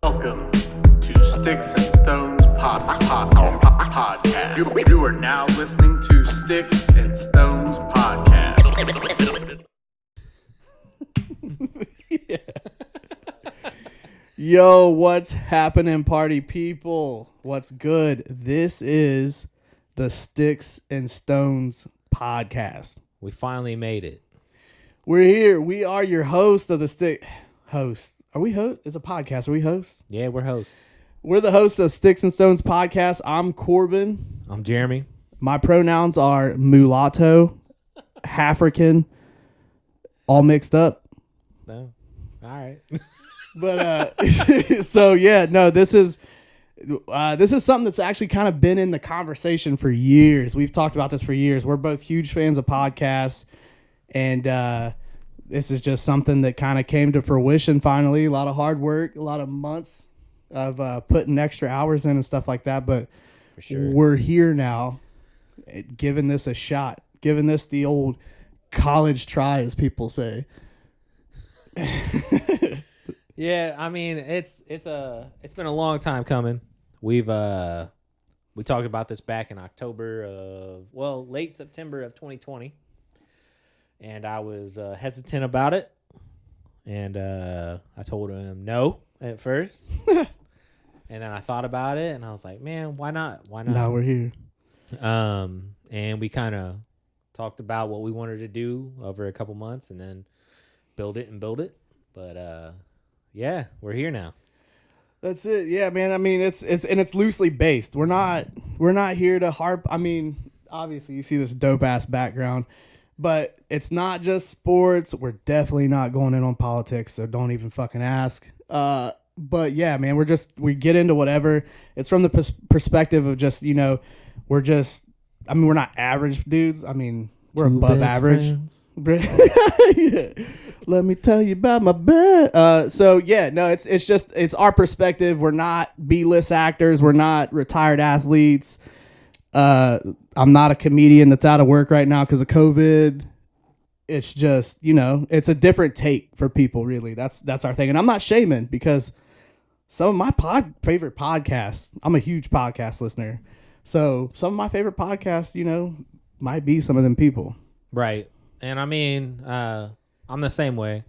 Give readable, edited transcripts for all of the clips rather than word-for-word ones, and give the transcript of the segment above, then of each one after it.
Welcome to Sticks and Stones podcast. You are now listening to Sticks and Stones podcast. Yeah. Yo, what's happening, party people? What's good? This is the Sticks and Stones podcast. We finally made it. We're here. We are your hosts of the hosts. Are we hosts? It's a podcast. Are we hosts? Yeah, we're hosts. We're the hosts of Sticks and Stones podcast. I'm Corbin. I'm Jeremy. My pronouns are mulatto, African, all mixed up. No. All right. But so yeah, no, this is something that's actually kind of been in the conversation for years. We've talked about this for years. We're both huge fans of podcasts, and this is just something that kind of came to fruition finally. A lot of hard work, a lot of months of putting extra hours in and stuff like that. But For sure. we're here now, giving this a shot, giving this the old college try, as people say. Yeah, I mean it's been a long time coming. We talked about this back in late September of 2020, and I was hesitant about it, and I told him no at first, and then I thought about it, and I was like, man, why not? Now we're here. And we kind of talked about what we wanted to do over a couple months, and then build it. But yeah, we're here now. That's it. Yeah, man. I mean, it's loosely based. We're not here to harp. I mean, obviously you see this dope ass background, but it's not just sports. We're definitely not going in on politics, so don't even fucking ask. But yeah, man, we get into whatever. It's from the perspective of just, we're not average dudes. I mean, we're above average. Yeah. Let me tell you about my bed. So yeah, no, it's our perspective. We're not B-list actors. We're not retired athletes. I'm not a comedian that's out of work right now because of COVID. It's just, it's a different take for people, really. That's our thing. And I'm not shaming, because some of my favorite podcasts, I'm a huge podcast listener. So some of my favorite podcasts, might be some of them people. Right. And I mean, I'm the same way.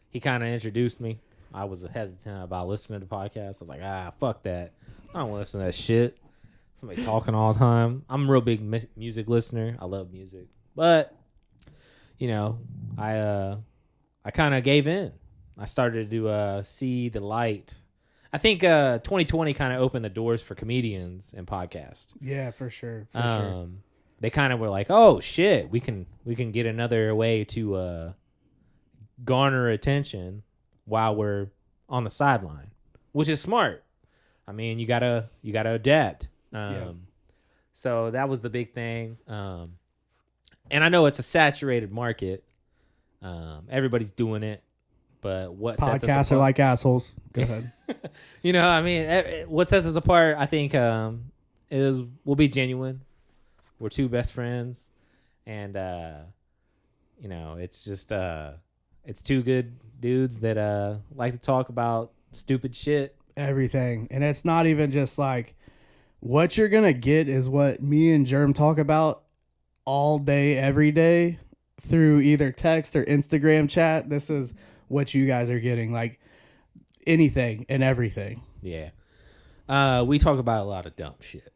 He kind of introduced me. I was hesitant about listening to podcasts. I was like, fuck that. I don't want to listen to that shit. Somebody talking all the time. I'm a real big music listener. I love music. But, I kind of gave in. I started to see the light. I think 2020 kind of opened the doors for comedians and podcasts. Yeah, for sure. They kind of were like, oh shit, we can get another way to garner attention while we're on the sideline, which is smart. I mean, you gotta adapt. So that was the big thing. And I know it's a saturated market. Everybody's doing it, but what sets us apart? Podcasts are like assholes. Go ahead. I mean, what sets us apart, I think, is we'll be genuine. We're two best friends, and it's just it's two good dudes that like to talk about stupid shit. Everything. And it's not even just like, what you're gonna get is what me and Germ talk about all day, every day, through either text or Instagram chat. This is what you guys are getting, like anything and everything. Yeah. We talk about a lot of dumb shit.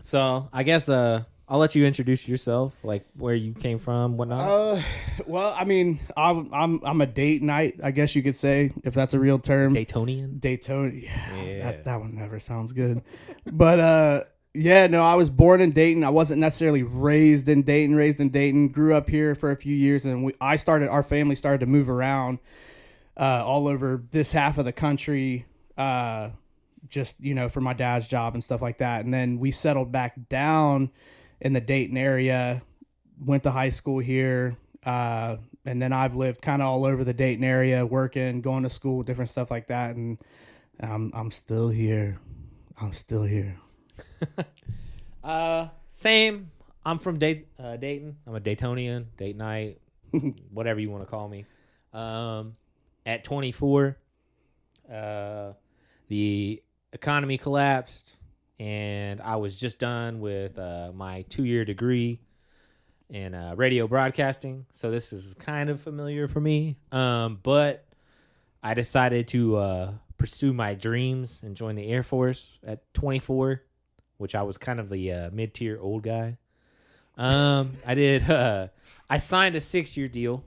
So I guess I'll let you introduce yourself, like where you came from, whatnot. Well, I mean, I'm a date night, I guess you could say, if that's a real term. Daytonian. Yeah. That one never sounds good. But yeah, no, I was born in Dayton. I wasn't necessarily raised in Dayton. Grew up here for a few years, and our family started to move around all over this half of the country. Just, for my dad's job and stuff like that. And then we settled back down in the Dayton area, went to high school here. And then I've lived kind of all over the Dayton area, working, going to school, different stuff like that. And I'm still here. Same. I'm from Dayton. I'm a Daytonian, Daytonite, whatever you want to call me. at 24, the economy collapsed, and I was just done with my 2-year degree in radio broadcasting. So this is kind of familiar for me. But I decided to pursue my dreams and join the Air Force at 24, which I was kind of the mid-tier old guy. I signed a 6-year deal,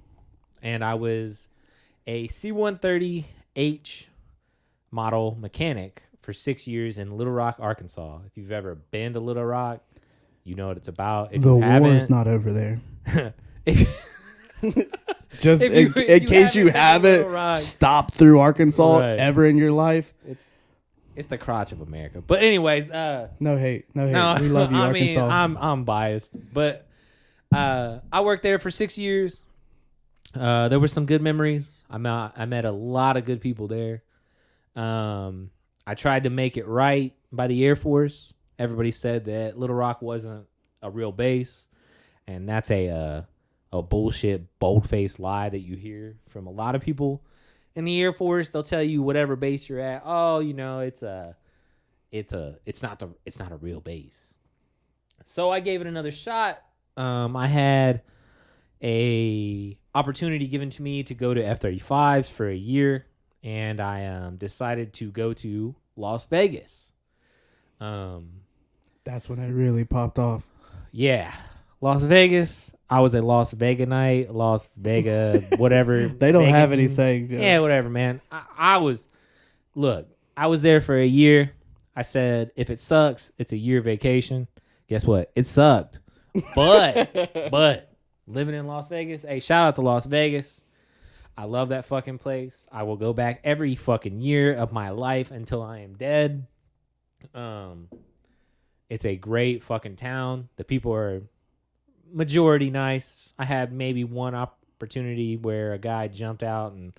and I was a C-130H model mechanic for 6 years in Little Rock, Arkansas. If you've ever been to Little Rock, you know what it's about. If the you war haven't, is not over there. if, Just if in case you haven't been to Little haven't Rock, stopped through Arkansas Right. ever in your life. it's the crotch of America. But anyways, No hate. no, We love you, I Arkansas. mean, I'm biased, but I worked there for 6 years. There were some good memories. I met a lot of good people there. I tried to make it right by the Air Force. Everybody said that Little Rock wasn't a real base, and that's a bullshit, bold-faced lie that you hear from a lot of people in the Air Force. They'll tell you whatever base you're at. Oh, you know, it's not a real base. So I gave it another shot. I had a opportunity given to me to go to F-35s for a year, and I decided to go to Las Vegas. That's when it really popped off. Yeah, Las Vegas. I was a Las Veganite, Las Vega, whatever. They don't have any Vegan- sayings. Yeah, whatever, man. I was there for a year. I said, if it sucks, it's a year vacation. Guess what? It sucked. But living in Las Vegas, hey, shout out to Las Vegas. I love that fucking place. I will go back every fucking year of my life until I am dead. It's a great fucking town. The people are majority nice. I had maybe one opportunity where a guy jumped out and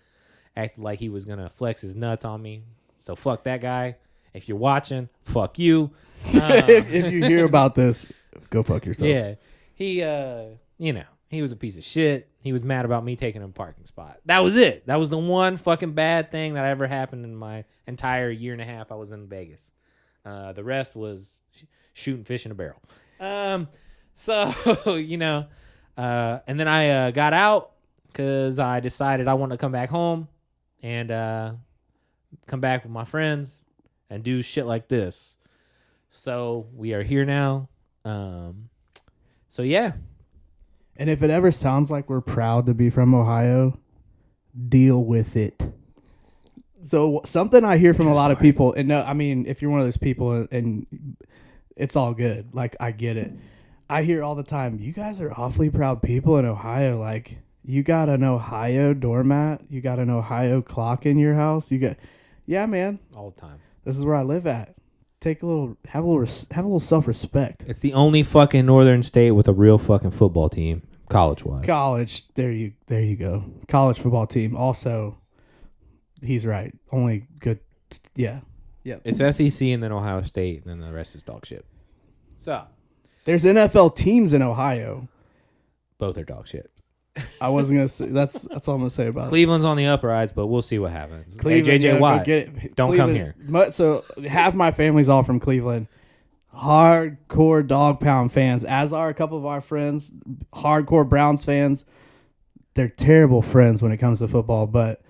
acted like he was gonna flex his nuts on me. So fuck that guy. If you're watching, fuck you. If you hear about this, go fuck yourself. Yeah, he he was a piece of shit. He was mad about me taking a parking spot. That was it. That was the one fucking bad thing that ever happened in my entire year and a half I was in Vegas. The rest was shooting fish in a barrel. So, and then I got out because I decided I wanted to come back home and come back with my friends and do shit like this. So we are here now. So yeah. And if it ever sounds like we're proud to be from Ohio, deal with it. So something I hear from a lot of people, and no, I mean, if you're one of those people and it's all good, like I get it. I hear all the time, you guys are awfully proud people in Ohio. Like you got an Ohio doormat, you got an Ohio clock in your house. Yeah, man, All the time. this is where I live at. Have a little self-respect. It's the only fucking northern state with a real fucking football team, college-wise. College, there you go. College football team. Also, he's right. Only good. Yeah. It's SEC and then Ohio State, and then the rest is dog shit. So There's NFL teams in Ohio. both are dog shit. I wasn't gonna say that's all I'm gonna say about it. Cleveland's on the uprise, but we'll see what happens. Cleveland, hey, JJ yeah, Watt, go get it. don't come here. So half my family's all from Cleveland. Hardcore dog pound fans, as are a couple of our friends. Hardcore Browns fans. They're terrible friends when it comes to football, but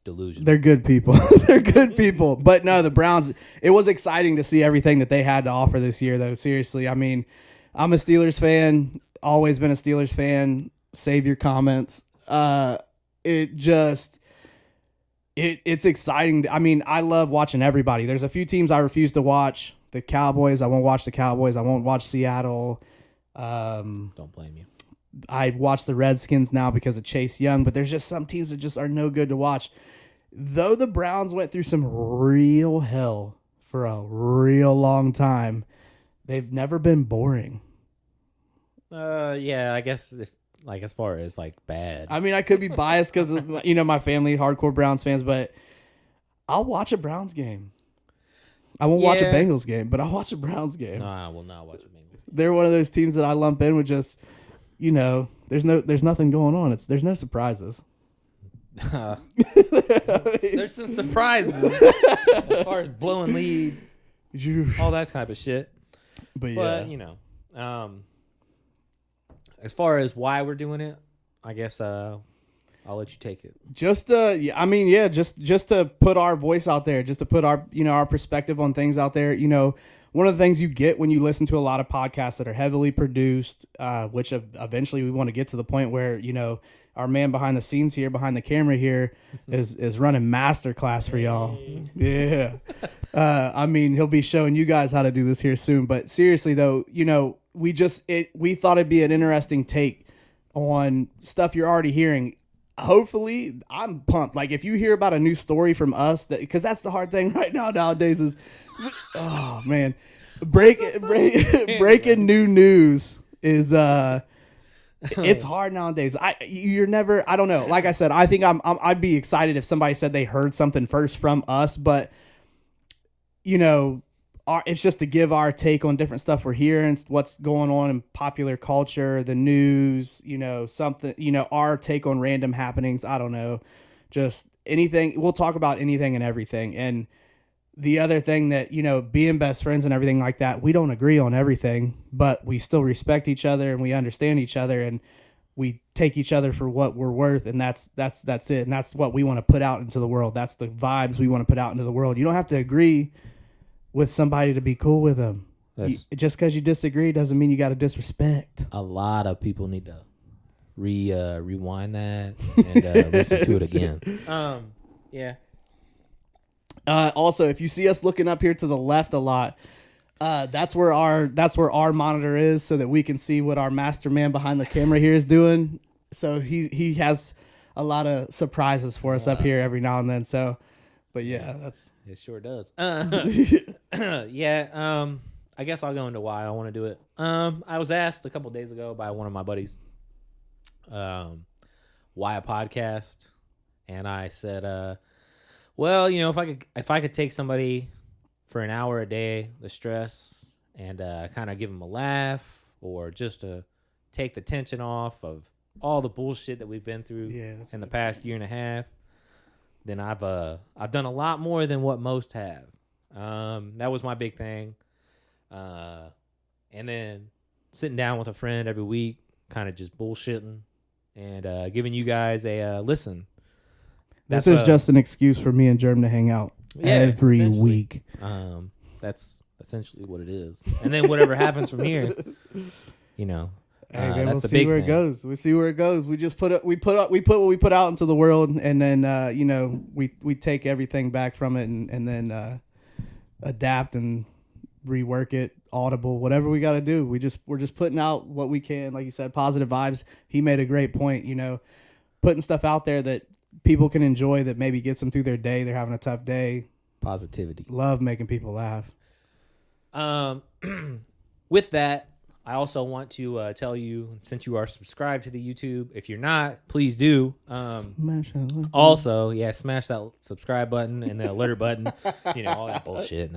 Delusion. they're good people. They're good people. But no, the Browns, it was exciting to see everything that they had to offer this year, though. Seriously, I mean, I'm a Steelers fan, always been a Steelers fan. Save your comments. It's exciting. I mean, I love watching everybody. There's a few teams I refuse to watch. The Cowboys, I won't watch the Cowboys. I won't watch Seattle. Don't blame you. I watch the Redskins now because of Chase Young, but there's just some teams that just are no good to watch. Though the Browns went through some real hell for a real long time, they've never been boring. Yeah, I guess as far as bad. I mean, I could be biased because my family hardcore Browns fans, but I'll watch a Browns game. I won't watch a Bengals game, but I'll watch a Browns game. No, I will not watch a Bengals. They're one of those teams that I lump in with just, there's nothing going on. There's no surprises. There's some surprises as far as blowing leads, all that type of shit. But But as far as why we're doing it, I guess I'll let you take it. just to put our voice out there, just to put our our perspective on things out there. One of the things you get when you listen to a lot of podcasts that are heavily produced, which eventually we want to get to the point where our man behind the scenes here, behind the camera here, is running masterclass for y'all. Yeah. He'll be showing you guys how to do this here soon. But seriously though, we thought it'd be an interesting take on stuff you're already hearing. Hopefully, I'm pumped. Like if you hear about a new story from us, because that's the hard thing right now nowadays is, oh man, breaking new news is it's hard nowadays. I don't know. Like I said, I think I'd be excited if somebody said they heard something first from us, but it's just to give our take on different stuff we're hearing, what's going on in popular culture, the news, something, our take on random happenings. I don't know, just anything. We'll talk about anything and everything. And the other thing that, being best friends and everything like that, we don't agree on everything, but we still respect each other and we understand each other and we take each other for what we're worth. And that's it. And that's what we want to put out into the world. That's the vibes we want to put out into the world. You don't have to agree with somebody to be cool with them. Just because you disagree doesn't mean you got to disrespect. A lot of people need to rewind that and listen to it again. Yeah. Also, if you see us looking up here to the left a lot, that's where our monitor is, so that we can see what our master man behind the camera here is doing. So he has a lot of surprises for us up here every now and then. So. But yeah, it sure does. Yeah. I guess I'll go into why I want to do it. I was asked a couple days ago by one of my buddies, why a podcast, and I said, well, if I could take somebody for an hour a day, the stress, and kind of give them a laugh, or just to take the tension off of all the bullshit that we've been through in the past year and a half. Then I've done a lot more than what most have. That was my big thing. And then sitting down with a friend every week, kind of just bullshitting and giving you guys a listen. This is just an excuse for me and Germ to hang out every week. That's essentially what it is. And then whatever happens from here, Hey man, we'll see where it goes. We see where it goes. We just put what we put out into the world, and then we take everything back from it, and then adapt and rework it, audible, whatever we got to do. We're just putting out what we can, like you said, positive vibes. He made a great point, putting stuff out there that people can enjoy, that maybe gets them through their day. They're having a tough day. Positivity. Love making people laugh. With that, I also want to tell you, since you are subscribed to the YouTube, if you're not, please do. Smash that like also, smash that subscribe button and the alert button, all that bullshit.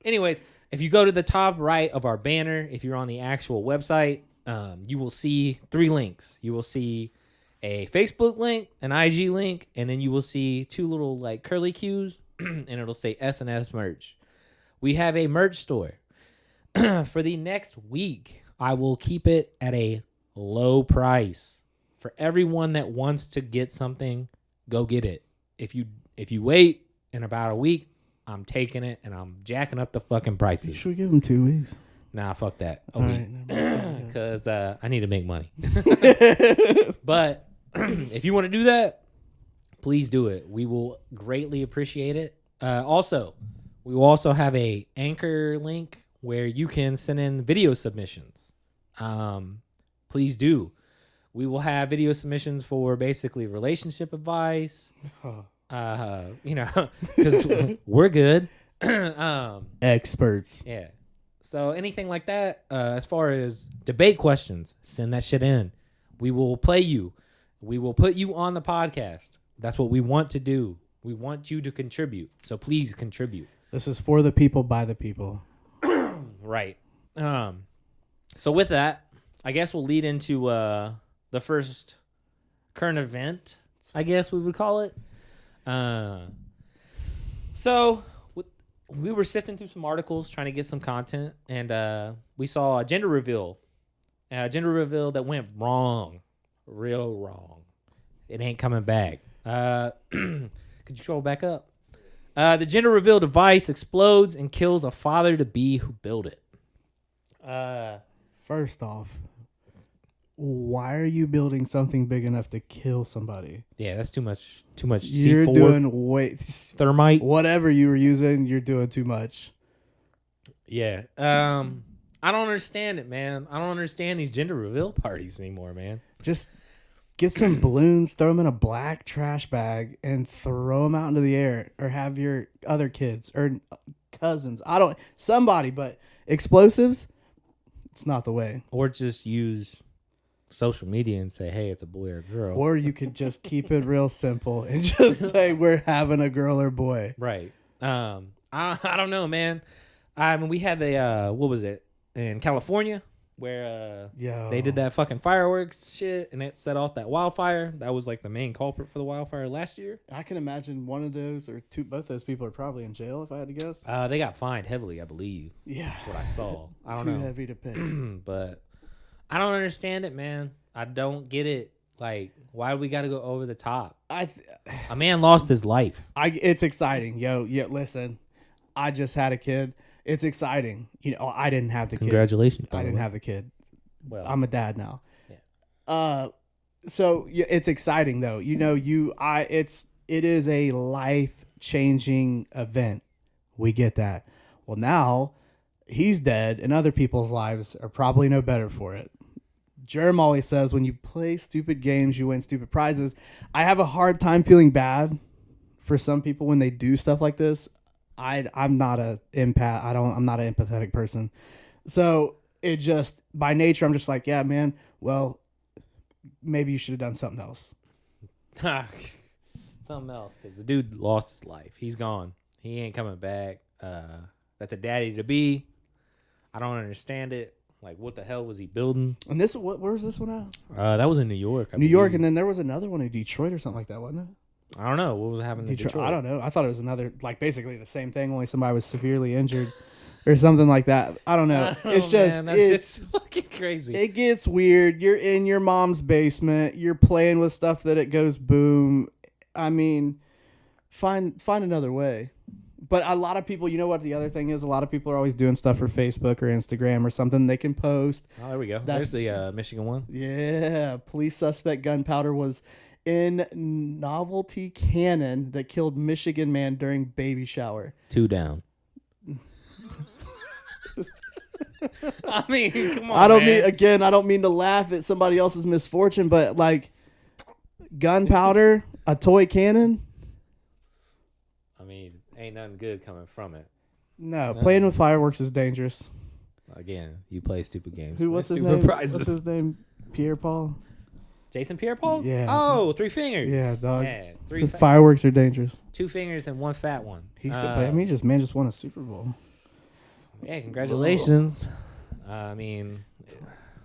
Anyways, if you go to the top right of our banner, if you're on the actual website, you will see 3 links. You will see a Facebook link, an IG link, and then you will see 2 little like curly cues, and it'll say S&S merch. We have a merch store. For the next week, I will keep it at a low price. For everyone that wants to get something, go get it. If you wait in about a week, I'm taking it and I'm jacking up the fucking prices. Should we give them 2 weeks? Nah, fuck that. Okay. Because I need to make money. But if you want to do that, please do it. We will greatly appreciate it. Also, we will also have a Anchor link where you can send in video submissions. Please do. We will have video submissions for basically relationship advice. Because we're good. Experts. Yeah. So anything like that, as far as debate questions, send that shit in. We will play you. We will put you on the podcast. That's what we want to do. We want you to contribute. So please contribute. This is for the people, by the people. Right. So with that, I guess we'll lead into the first current event. I guess we would call it. So we were sifting through some articles trying to get some content, and we saw a gender reveal. A gender reveal that went wrong. Real wrong. It ain't coming back. Could you scroll back up? The gender reveal device explodes and kills a father-to-be who built it. First off, why are you building something big enough to kill somebody? Yeah, that's too much. Too much. You're C4, doing way thermite. whatever you were using. You're doing too much. Yeah. I don't understand it, man. I don't understand these gender reveal parties anymore, man. Just get some balloons, throw them in a black trash bag, and throw them out into the air. Or have your other kids or cousins. Somebody, but explosives, it's not the way. Or just use social media and say, hey, it's a boy or a girl. Or you could just keep it real simple and just say we're having a girl or boy. Right. I don't know, man. I mean, we had the, what was it, in California where they did that fucking fireworks shit and it set off that wildfire. That was like the main culprit for the wildfire last year. I can imagine one of those or both those people are probably in jail if I had to guess. They got fined heavily, I believe. Yeah. What I saw. I don't know. Too heavy to pay. But I don't understand it, man. I don't get it. Like, why do we got to go over the top? A man lost his life. It's exciting. Yo, listen, I just had a kid. It's exciting. You know, I didn't have the kid. Congratulations. I didn't have the kid. Well, I'm a dad now. Yeah. So yeah, it's exciting though. You know, it is a life-changing event. We get that. Well, now he's dead and other people's lives are probably no better for it. Jerem always says when you play stupid games, you win stupid prizes. I have a hard time feeling bad for some people when they do stuff like this. I'm not a empath. I'm not an empathetic person. So it just by nature, I'm just like, yeah, man, well, maybe you should have done something else. Something else. Because the dude lost his life. He's gone. He ain't coming back. That's a daddy to be. I don't understand it. Like, what the hell was he building? And this, where's this one at? That was in New York. New York, and then there was another one in Detroit or something like that, wasn't it? I don't know. What was happening in Detroit? I don't know. I thought it was another, like, basically the same thing, only somebody was severely injured or something like that. I don't know. It's just, man, it's fucking crazy. It gets weird. You're in your mom's basement. You're playing with stuff that it goes boom. I mean, find another way. But a lot of people, you know what the other thing is? A lot of people are always doing stuff for Facebook or Instagram or something they can post. Oh, there we go. There's the Michigan one. Yeah. Police suspect gunpowder was in novelty cannon that killed Michigan man during baby shower. 2 down. I mean, come on, I don't mean to laugh at somebody else's misfortune, but like gunpowder, a toy cannon. I mean, ain't nothing good coming from it. No, playing with fireworks is dangerous. Again, you play stupid games. What's his stupid name? Prizes. What's his name? Pierre Paul? Jason Pierre-Paul? Yeah. Oh, 3 fingers. Yeah, dog. Yeah, So fireworks are dangerous. 2 fingers and 1 fat one. Man just won a Super Bowl. Yeah, congratulations. I mean,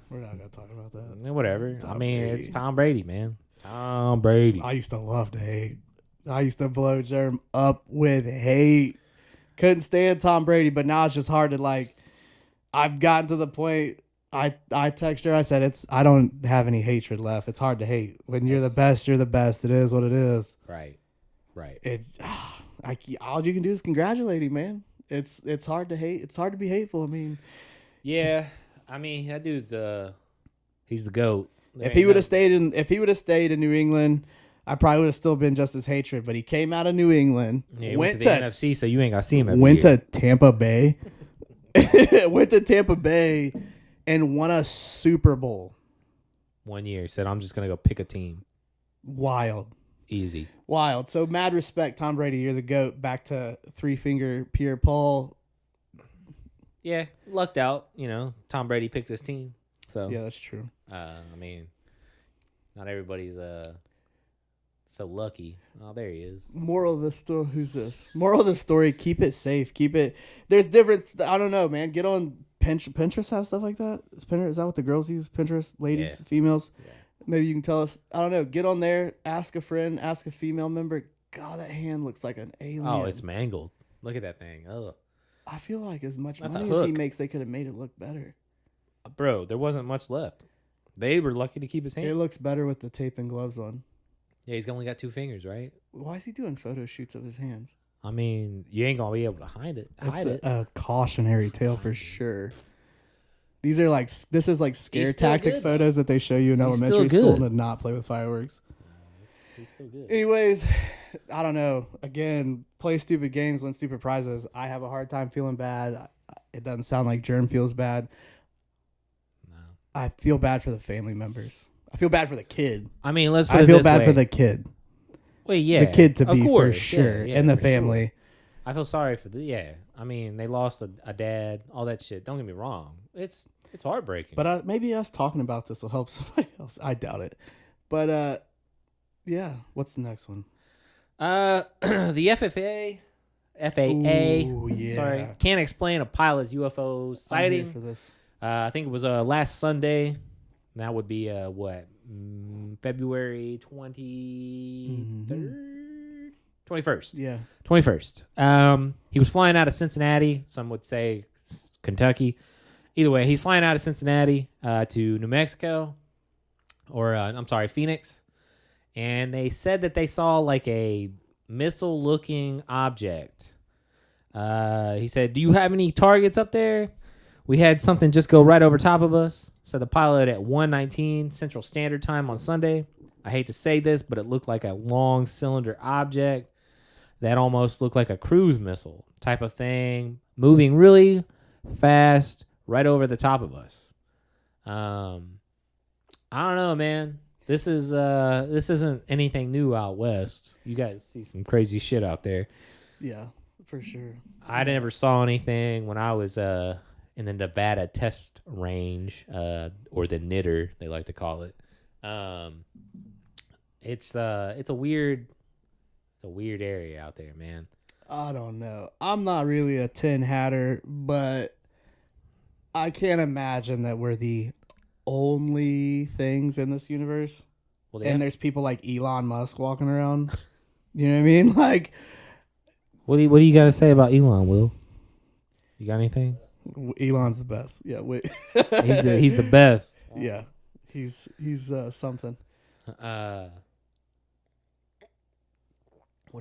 We're not gonna talk about that. whatever. Brady. It's Tom Brady, man. Tom Brady. I used to love to hate. I used to blow Jerem up with hate. Couldn't stand Tom Brady, but now it's just hard to like. I've gotten to the point. I texted her. I said I don't have any hatred left. It's hard to hate when you're the best. You're the best. It is what it is. Right. All you can do is congratulate him, man. It's hard to hate. It's hard to be hateful. I mean, Yeah. I mean, that dude's he's the GOAT. if he would have stayed in New England, I probably would have still been just as hatred. But he came out of New England, he went to the NFC, so you ain't got to see him every went year. to Tampa Bay, went to Tampa Bay, and won a Super Bowl. 1 year. He said, I'm just going to go pick a team. Wild. Easy. Wild. So mad respect, Tom Brady. You're the GOAT. Back to 3-finger Pierre Paul. Yeah, lucked out. You know, Tom Brady picked his team. So Yeah, that's true. I mean, not everybody's so lucky. Oh, there he is. Moral of the story. Who's this? Moral of the story. Keep it safe. Keep it. There's different. I don't know, man. Get on Pinterest. Have stuff like that. Is that what the girls use? Pinterest, ladies, Yeah. females. Yeah. Maybe you can tell us. I don't know. Get on there. Ask a friend. Ask a female member. God, that hand looks like an alien. Oh, it's mangled. Look at that thing. Oh, I feel like as much That's a money as he hook. makes, they could have made it look better. bro, there wasn't much left. They were lucky to keep his It hand. looks better with the tape and gloves on. Yeah, he's only got 2 fingers, right? Why is he doing photo shoots of his hands? I mean, you ain't gonna be able to hide it. It's a cautionary tale for sure. This is like scare He's still tactic good, photos that they show you in He's still elementary school good. to not play with fireworks. He's still good. Anyways, I don't know. Again, play stupid games, win stupid prizes. I have a hard time feeling bad. It doesn't sound like Germ feels bad. No. I feel bad for the family members. I feel bad for the kid. I mean, let's put I it feel this bad way. for the kid. Well, yeah, The kid to of be course, for sure, yeah, and the for sure. family. I feel sorry for I mean, they lost a dad, all that shit. Don't get me wrong. It's heartbreaking. But maybe us talking about this will help somebody else. I doubt it. But yeah. What's the next one? The FAA. Ooh, yeah. Sorry, can't explain a pilot's UFO I'm here sighting. for this. I think it was last Sunday. That would be February 23rd, 21st. Yeah. 21st. He was flying out of Cincinnati. Some would say Kentucky. Either way, he's flying out of Cincinnati to New Mexico, Phoenix. And they said that they saw like a missile-looking object. He said, "Do you have any targets up there? We had something just go right over top of us." Said the pilot at 1:19 Central Standard Time on Sunday. I hate to say this, but it looked like a long cylinder object that almost looked like a cruise missile type of thing, moving really fast right over the top of us. I don't know, man. This isn't anything new out west. You guys see some crazy shit out there. Yeah, for sure. I never saw anything when I was in the Nevada test range, or the knitter, they like to call it. It's a weird area out there, man. I don't know. I'm not really a tin hatter, but I can't imagine that we're the only things in this universe. Well, And there's people like Elon Musk walking around. You know what I mean? Like, what do you got to say about Elon, Will? You got anything? Elon's the best. Yeah, wait. He's the best. Yeah, he's something. What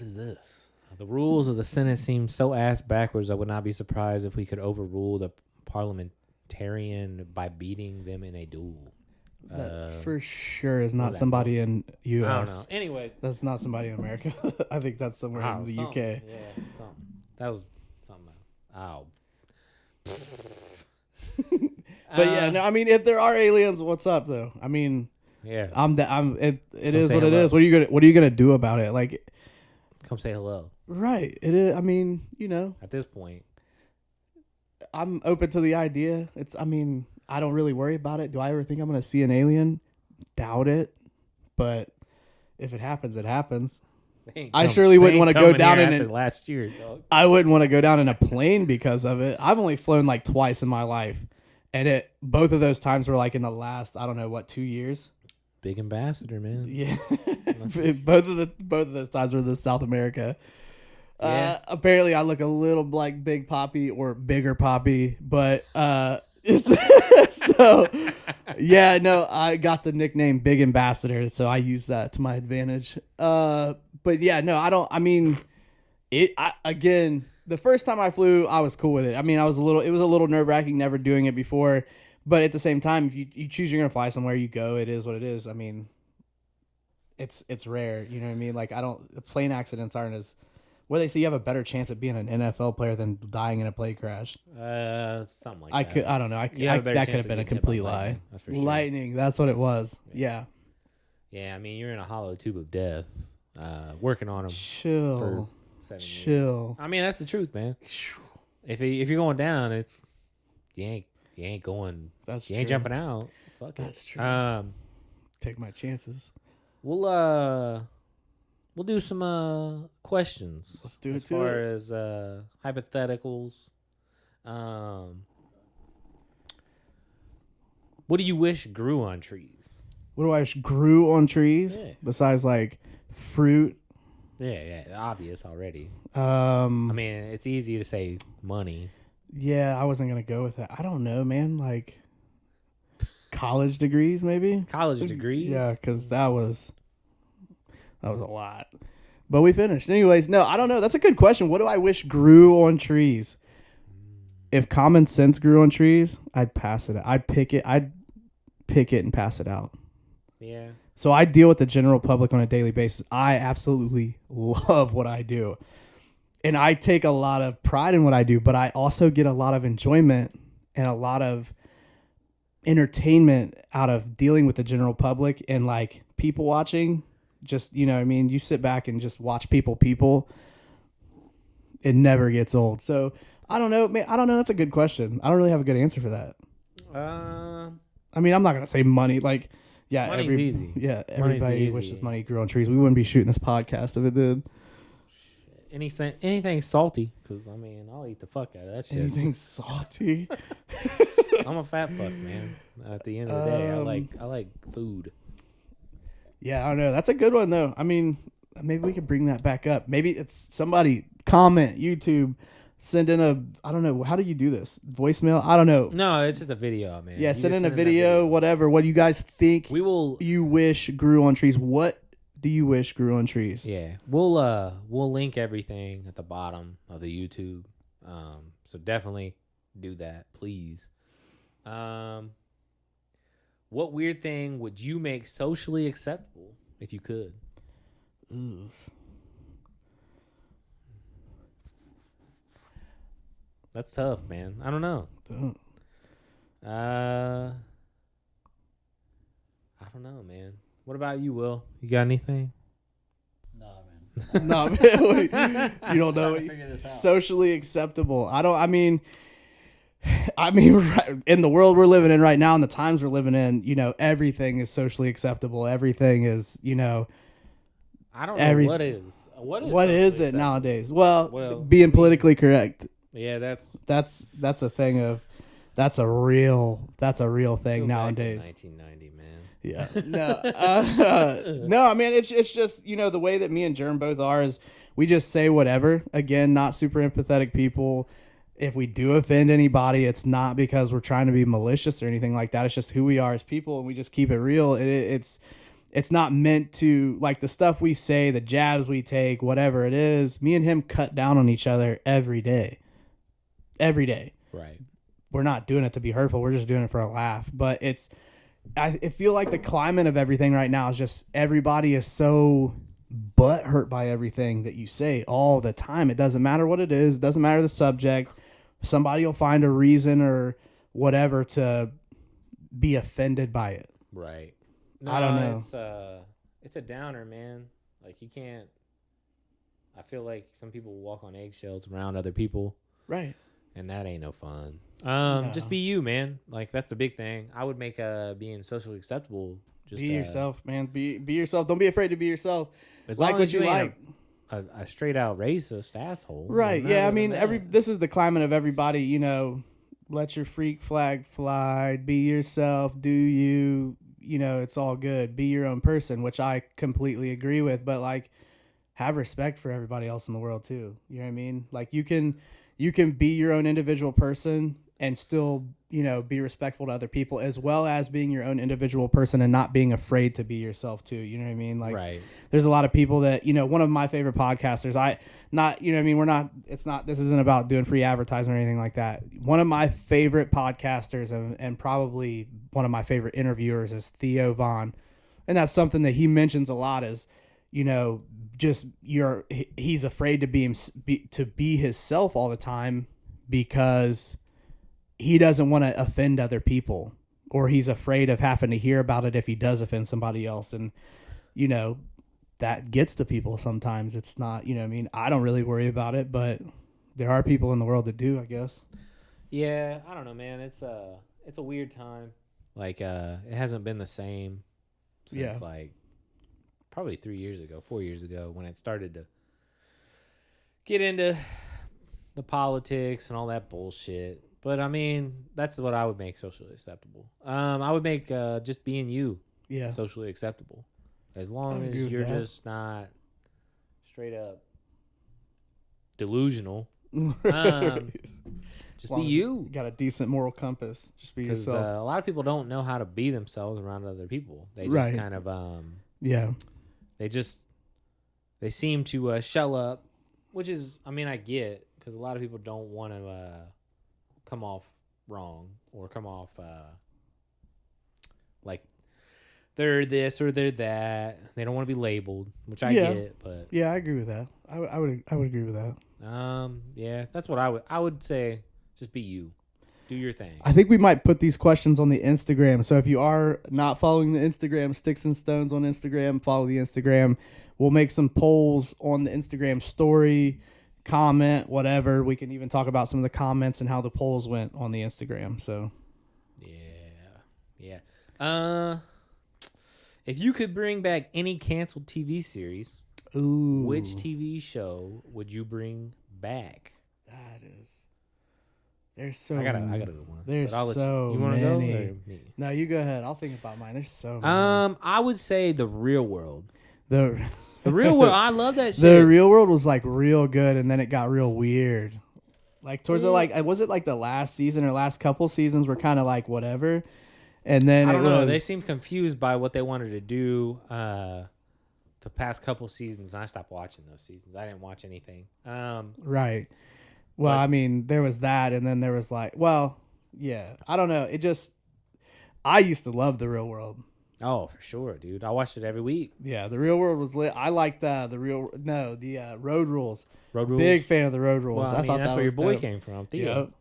is this? The rules of the Senate seem so ass backwards. I would not be surprised if we could overrule the parliamentarian by beating them in a duel. That for sure is not that somebody in U.S. I don't know. Anyways, That's not somebody in America. I think that's somewhere in the UK. Yeah, something. That was something. Ow. But yeah, no, I mean, if there are aliens, what's up though? I mean, Yeah. It is say what it hello. is. What are you gonna do about it? Like, Come say hello. right? It is. I mean, At this point, I'm open to the idea. I mean, I don't really worry about it. Do I ever think I'm gonna see an alien? Doubt it. But if it happens, it happens. I surely wouldn't want to go down in last year. Dog. I wouldn't want to go down in a plane because of it. I've only flown like twice in my life, and both of those times were like in the last 2 years. Big ambassador, man. Yeah, both of those times were in South America. Yeah. Apparently, I look a little like Big Poppy or Bigger Poppy, but so yeah, no, I got the nickname Big Ambassador, so I use that to my advantage. But yeah, no, I don't. I mean, again, the first time I flew, I was cool with it. I mean, it was a little nerve wracking, never doing it before. But at the same time, if you choose you're gonna fly somewhere, you go. It is what it is. I mean, it's rare. You know what I mean? Like, plane accidents aren't as. What they say, you have a better chance of being an NFL player than dying in a plane crash. Something like that. I don't know. You have a better That could chance have been a of getting hit by complete lie. lightning, that's for sure. Lightning. That's what it was. Yeah. Yeah, I mean, you're in a hollow tube of death, working on them. Chill. For 7 years. Chill. I mean, that's the truth, man. If you're going down, it's you ain't going. That's you ain't true. jumping out. Fuck it. That's true. Take my chances. We'll do some questions. Let's do it as to far it. as hypotheticals. What do you wish grew on trees? What do I wish grew on trees Yeah. besides like fruit? Yeah, obvious already. I I mean, it's easy to say money. yeah, I wasn't gonna go with that. I don't know, man. Like college degrees, maybe. College degrees. Yeah, because that was a lot. But we finished. Anyways, no, I don't know. That's a good question. What do I wish grew on trees? If common sense grew on trees, I'd pass it. I'd pick it and pass it out. Yeah. So I deal with the general public on a daily basis. I absolutely love what I do. And I take a lot of pride in what I do, but I also get a lot of enjoyment and a lot of entertainment out of dealing with the general public and like people watching. Just, you know what I mean? You sit back and just watch people. It never gets old. So I don't know. Man, I don't know. That's a good question. I don't really have a good answer for that. I mean, I'm not going to say money. Like, yeah, money's easy. Yeah, Money's everybody easy. wishes money grew on trees. We wouldn't be shooting this podcast if it did. Anything salty, because I mean, I'll eat the fuck out of that shit. Anything salty? I'm a fat fuck, man. At the end of the day, I like food. Yeah, I don't know. That's a good one though. I mean, maybe we could bring that back up. Maybe it's somebody comment YouTube, send in a, I don't know, how do you do this? Voicemail? I don't know. No, it's just a video, man. Yeah, You send just in a that video, whatever. What do you guys think We will. you wish grew on trees? What do you wish grew on trees? Yeah, we'll link everything at the bottom of the YouTube. So definitely do that, please. What weird thing would you make socially acceptable if you could? Ugh. That's tough, man. I don't know. Don't. I don't know, man. What about you, Will? You got anything? Nah, man. No, man, you don't know. Trying to figure this out. Socially acceptable. I mean, right, in the world we're living in right now, and the times we're living in, you know, everything is socially acceptable. Everything is, you know, I don't know what is. What is socially it acceptable? nowadays? Well, Well, being politically correct. Yeah, that's That's a thing of, that's a real thing go back to nowadays. 1990, man. Yeah. No, I mean, it's just, you know, the way that me and Germ both are is we just say whatever. Again, not super empathetic people. If we do offend anybody, it's not because we're trying to be malicious or anything like that. It's just who we are as people, and we just keep it real. It's not meant to, like, the stuff we say, the jabs we take, whatever it is. Me and him cut down on each other every day. Every day. Right. We're not doing it to be hurtful. We're just doing it for a laugh. But I feel like the climate of everything right now is just everybody is so butthurt by everything that you say all the time. It doesn't matter what it is. It doesn't matter the subject. Somebody will find a reason or whatever to be offended by it. Right. I don't know. It's a downer, man. Like, you can't. I feel like some people walk on eggshells around other people. Right. And that ain't no fun. No. Just be you, man. Like, that's the big thing. I would make being socially acceptable. Just Be yourself, man. Be yourself. Don't be afraid to be yourself. As Like long what as you ain't like. A straight out racist asshole. Right. No Yeah. I matter mean, than that. this is the climate of everybody, you know, let your freak flag fly, be yourself, do you, you know, it's all good. Be your own person, which I completely agree with, but like have respect for everybody else in the world too. You know what I mean? Like you can be your own individual person and still, you know, be respectful to other people, as well as being your own individual person and not being afraid to be yourself too. You know what I mean? Like, right. There's a lot of people that, you know, one of my favorite podcasters, you know what I mean? This isn't about doing free advertising or anything like that. One of my favorite podcasters and probably one of my favorite interviewers is Theo Vaughn. And that's something that he mentions a lot is, you know, just he's afraid to be himself all the time because he doesn't want to offend other people, or he's afraid of having to hear about it if he does offend somebody else. And, you know, that gets to people sometimes. It's not, you know what I mean? I don't really worry about it, but there are people in the world that do, I guess. Yeah, I don't know, man. It's a weird time. Like, it hasn't been the same since like probably 4 years ago when it started to get into the politics and all that bullshit. But I mean, that's what I would make socially acceptable. I would make just being you. Yeah. socially acceptable. As long I as agree with you're that. just not straight up delusional, just be Long as you. got a decent moral compass. Just be Because yourself. a lot of people don't know how to be themselves around other people. They just Right. kind of Yeah. they seem to shell up, which is, I mean, I get, because a lot of people don't want to come off wrong or come off like they're this or they're that. They don't want to be labeled, which I Yeah. get, but Yeah, I agree with that. I would agree with that. yeah, that's what I would say. Just be you, do your thing. I think we might put these questions on the Instagram. So if you are not following the Instagram, Sticks and Stones on Instagram, follow the Instagram. We'll make some polls on the Instagram story, comment, whatever. We can even talk about some of the comments and how the polls went on the Instagram. So Yeah. If you could bring back any canceled TV series, ooh, which TV show would you bring back? that is. There's so I got a many. good one. There's but I'll let so you want to go many. or me? No, you go ahead. I'll think about mine. There's so many. I would say The Real World. The The Real World. I love that shit. The Real World was like real good, and then it got real weird. Like towards the was it like the last season or last couple seasons were kind of like whatever, and then I don't know. was, They seemed confused by what they wanted to do. The past couple seasons, and I stopped watching those seasons. I didn't watch anything. right. Well, but- I mean, there was that, and then there was like, well, yeah, I don't know. It just, I used to love The Real World. Oh, for sure, dude. I watched it every week. Yeah, The Real World was lit. I liked the Road Rules. Road Rules. Big fan of the Road Rules. Well, I mean, thought that's that where your was boy dope. came from, Theo. Yep.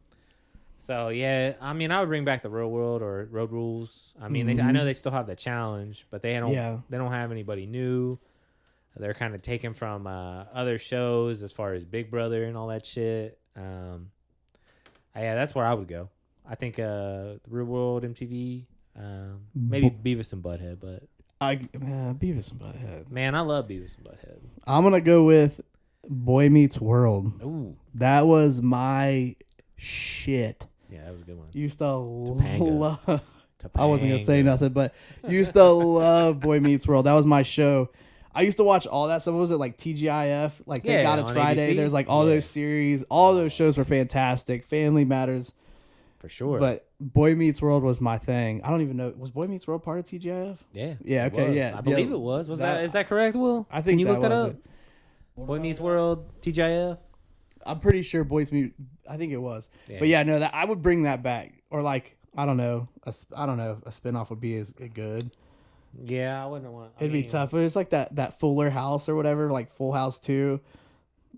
So yeah, I mean, I would bring back The Real World or Road Rules. I mean, I Mhm. know they still have the challenge, but they don't. Yeah. They don't have anybody new. They're kind of taken from other shows as far as Big Brother and all that shit. Yeah, that's where I would go. I think The Real World, MTV, maybe Beavis and Butthead, but Beavis and Butthead. man, I love Beavis and Butthead. I'm gonna go with Boy Meets World. Ooh, That was my shit. yeah, that was a good one. Used to Topanga. love. I wasn't gonna say Topanga. nothing, but used to love Boy Meets World. That was my show. I used to watch all that stuff. What was it like TGIF? Like Thank Yeah, God It's on Friday. ABC? There's like all Yeah. those series. All those shows were fantastic. Family Matters. For sure. But Boy Meets World was my thing. I don't even know. Was Boy Meets World part of TGIF? yeah, Yeah, it okay, was. yeah. I believe Yeah, it was. Was that- is that correct, Will? I think Can you that look that was up? it. Boy Meets World, TGIF. I'm pretty sure Boys Meet. I think it was. Yeah. But yeah, no, that I would bring that back. Or like I don't know. A spinoff would be as good. Yeah, I wouldn't want. It'd be tough. It was like that Fuller House or whatever, like Full House 2.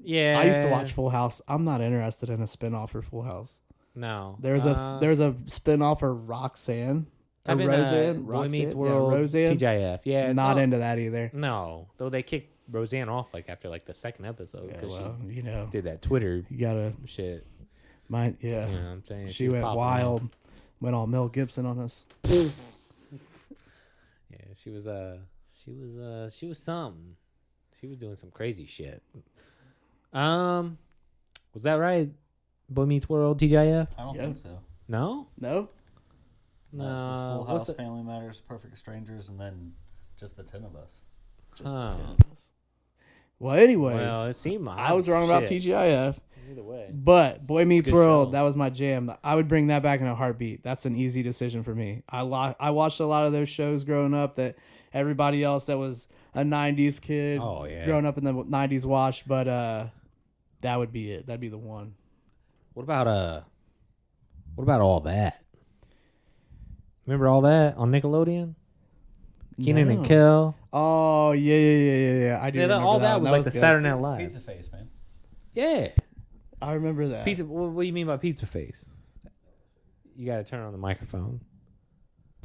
Yeah, I used to watch Full House. I'm not interested in a spinoff for Full House. No, There's a spinoff for Roxanne. Or I've been, Roseanne. Boy Roxanne? Meets Yeah, World, Roseanne. TGIF. Yeah, Not no, into that either. No, though they kicked Roseanne off like after like the second episode Yeah, because well, she you did that Twitter gotta shit. mind. You Yeah, know what I'm saying? she was went popping wild. off. Went all Mel Gibson on us. Yeah, she was something. She was doing some crazy shit. Was that right? Boy Meets World, TGIF? I don't Yeah. think so. No, No. No, it's just Full What's House, it? Family Matters, Perfect Strangers, and then just the 10 of us. Just the Huh. 10 of us. Well, anyways, Well, it seemed like I was wrong about TGIF. Either way, But Boy Meets Good World, show. that was my jam. I would bring that back in a heartbeat. That's an easy decision for me. I watched a lot of those shows growing up that everybody else that was a 90s kid Oh, yeah. growing up in the 90s watched, but that would be it. That'd be the one. What about all that? Remember all that on Nickelodeon? Keenan and No. Kel. Oh, yeah. I do Yeah, remember all that that one. was like the good. Saturday Night Live. Pizza Face, man. Yeah, I remember that. pizza. What do you mean by pizza face? You got to turn on the microphone.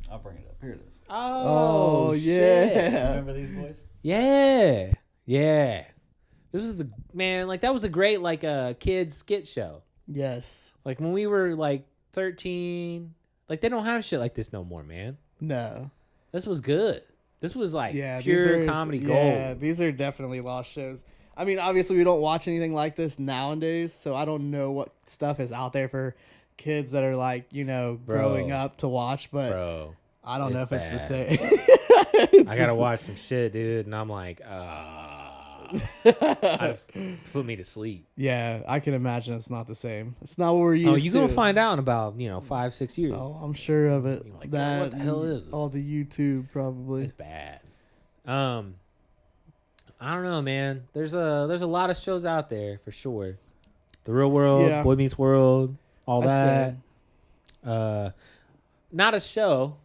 I'll bring it up. Here it is. Oh, shit. yeah. Remember these boys? Yeah. This was that was a great like kids skit show. Yes. Like when we were like 13, like they don't have shit like this no more, man. No. This was good. This was like Yeah, pure these are, comedy yeah, gold. these are definitely lost shows. I mean, obviously we don't watch anything like this nowadays, so I don't know what stuff is out there for kids that are like, growing Bro. up to watch, but Bro. I don't know it's if it's the bad. same. I gotta watch some shit, dude, and I'm like, put me to sleep. Yeah, I can imagine it's not the same. It's not what we're used Oh, to. you're gonna find out in about 5-6 years. Oh, I'm sure of it. You're like, That what the hell is this? all the YouTube probably. It's bad. I don't know, man. There's a lot of shows out there for sure. The Real World, Yeah. Boy Meets World, all I'd that. Not a show,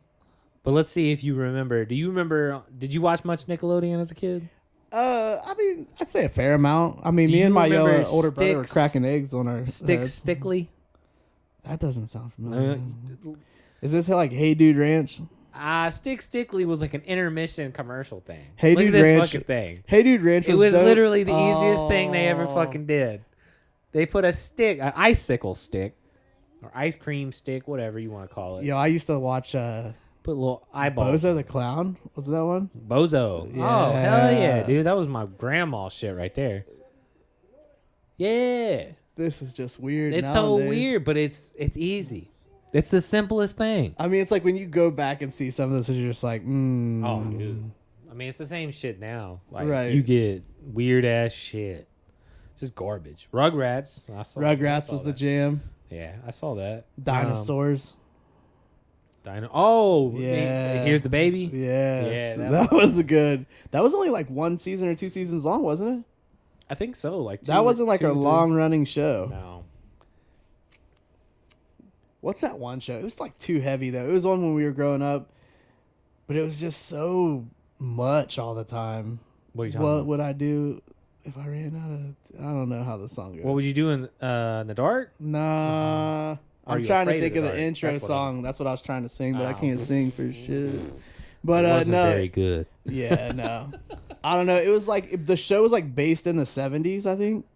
but let's see if you remember. Do you remember? Did you watch much Nickelodeon as a kid? I mean, I'd say a fair amount. I mean, Do me and you my remember older brother were Sticks- cracking eggs on our Stickly. That doesn't sound familiar. Uh, Is this like Hey Dude Ranch? Stickly was like an intermission commercial thing. Hey Look Dude at this Ranch. fucking thing. Hey Dude Ranch It was dope. literally the easiest thing they ever Oh. fucking did. They put an icicle stick, or ice cream stick, whatever you want to call it. Yo, I used to watch Put little eyeballs. Bozo the Clown. Was that one? Bozo. Oh, Yeah. hell yeah, dude. That was my grandma shit right there. Yeah. This is just weird. It's so nowadays. weird, but it's easy. It's the simplest thing. I mean, it's like when you go back and see some of this, you're just like, Oh, dude. I mean, it's the same shit now. Like, Right. you get weird ass shit. Just garbage. Rugrats. I saw Rugrats was the that. jam. Yeah, I saw that. Dinosaurs. Yeah. Here's the baby. Yes. Yeah, that was a good. That was only like 1 season or 2 seasons long, wasn't it? I think so. Like That wasn't like two a or three. long running show. No. What's that one show? It was like too heavy though. It was one when we were growing up, but it was just so much all the time. What are you talking What about? would I do if I ran out of? I don't know how the song goes. What would you do in the dark? Nah. Are I'm you trying to afraid think of of the the dark? intro That's what song. That's what I was trying to sing, but I Oh. can't sing for shit. But It wasn't no, very good. yeah, no. I don't know. It was like the show was like based in the 70s, I think.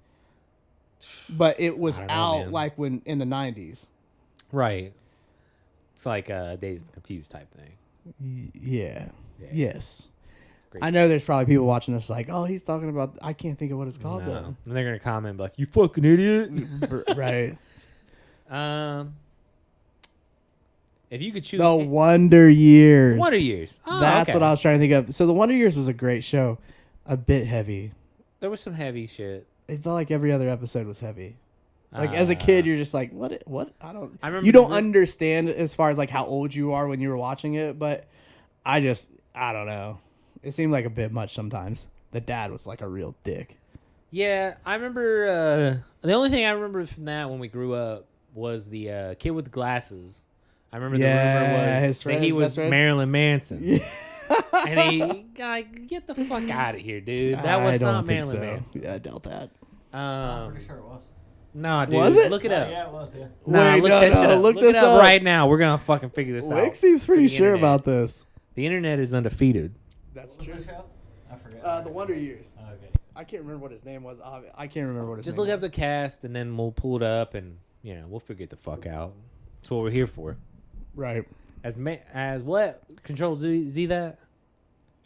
But it was I don't know, out man. like when in the 90s. Right. It's like Dazed and Confused type thing. Yeah. Yeah. Yes. Great. I know there's probably people watching this like, oh, he's talking about. I can't think of what it's called No. though. And they're gonna comment like, "You fucking idiot." Right. If you could choose The Wonder Years. Wonder Years. Oh, That's okay. what I was trying to think of. So the Wonder Years was a great show. A bit heavy. There was some heavy shit. It felt like every other episode was heavy. Like as a kid, you're just like, what? What? I don't. I remember You don't the- understand as far as like how old you are when you were watching it, but I don't know. It seemed like a bit much sometimes. The dad was like a real dick. Yeah, I remember. The only thing I remember from that when we grew up was the kid with the glasses. I remember the rumor was his that he best was friend. Marilyn Manson. Yeah. And he like, get the fuck out of here, dude. That I was don't not think Marilyn so. Manson. Yeah, I doubt that. I'm pretty sure it was. No, dude. Was it? Look it Oh, up. yeah, it was, yeah. Nah, Wait, look no, that no, shit up. look Look this it up up. right now. We're gonna fucking figure this Wick out. seems pretty The sure internet. about this. The internet is undefeated. That's What was the show? I forget. The Wonder Years. Okay. I can't remember what his name was. I can't remember what his Just name look up was. the cast and then we'll pull it up and we'll figure it the fuck out. That's what we're here for. Right. As what? Control Z that?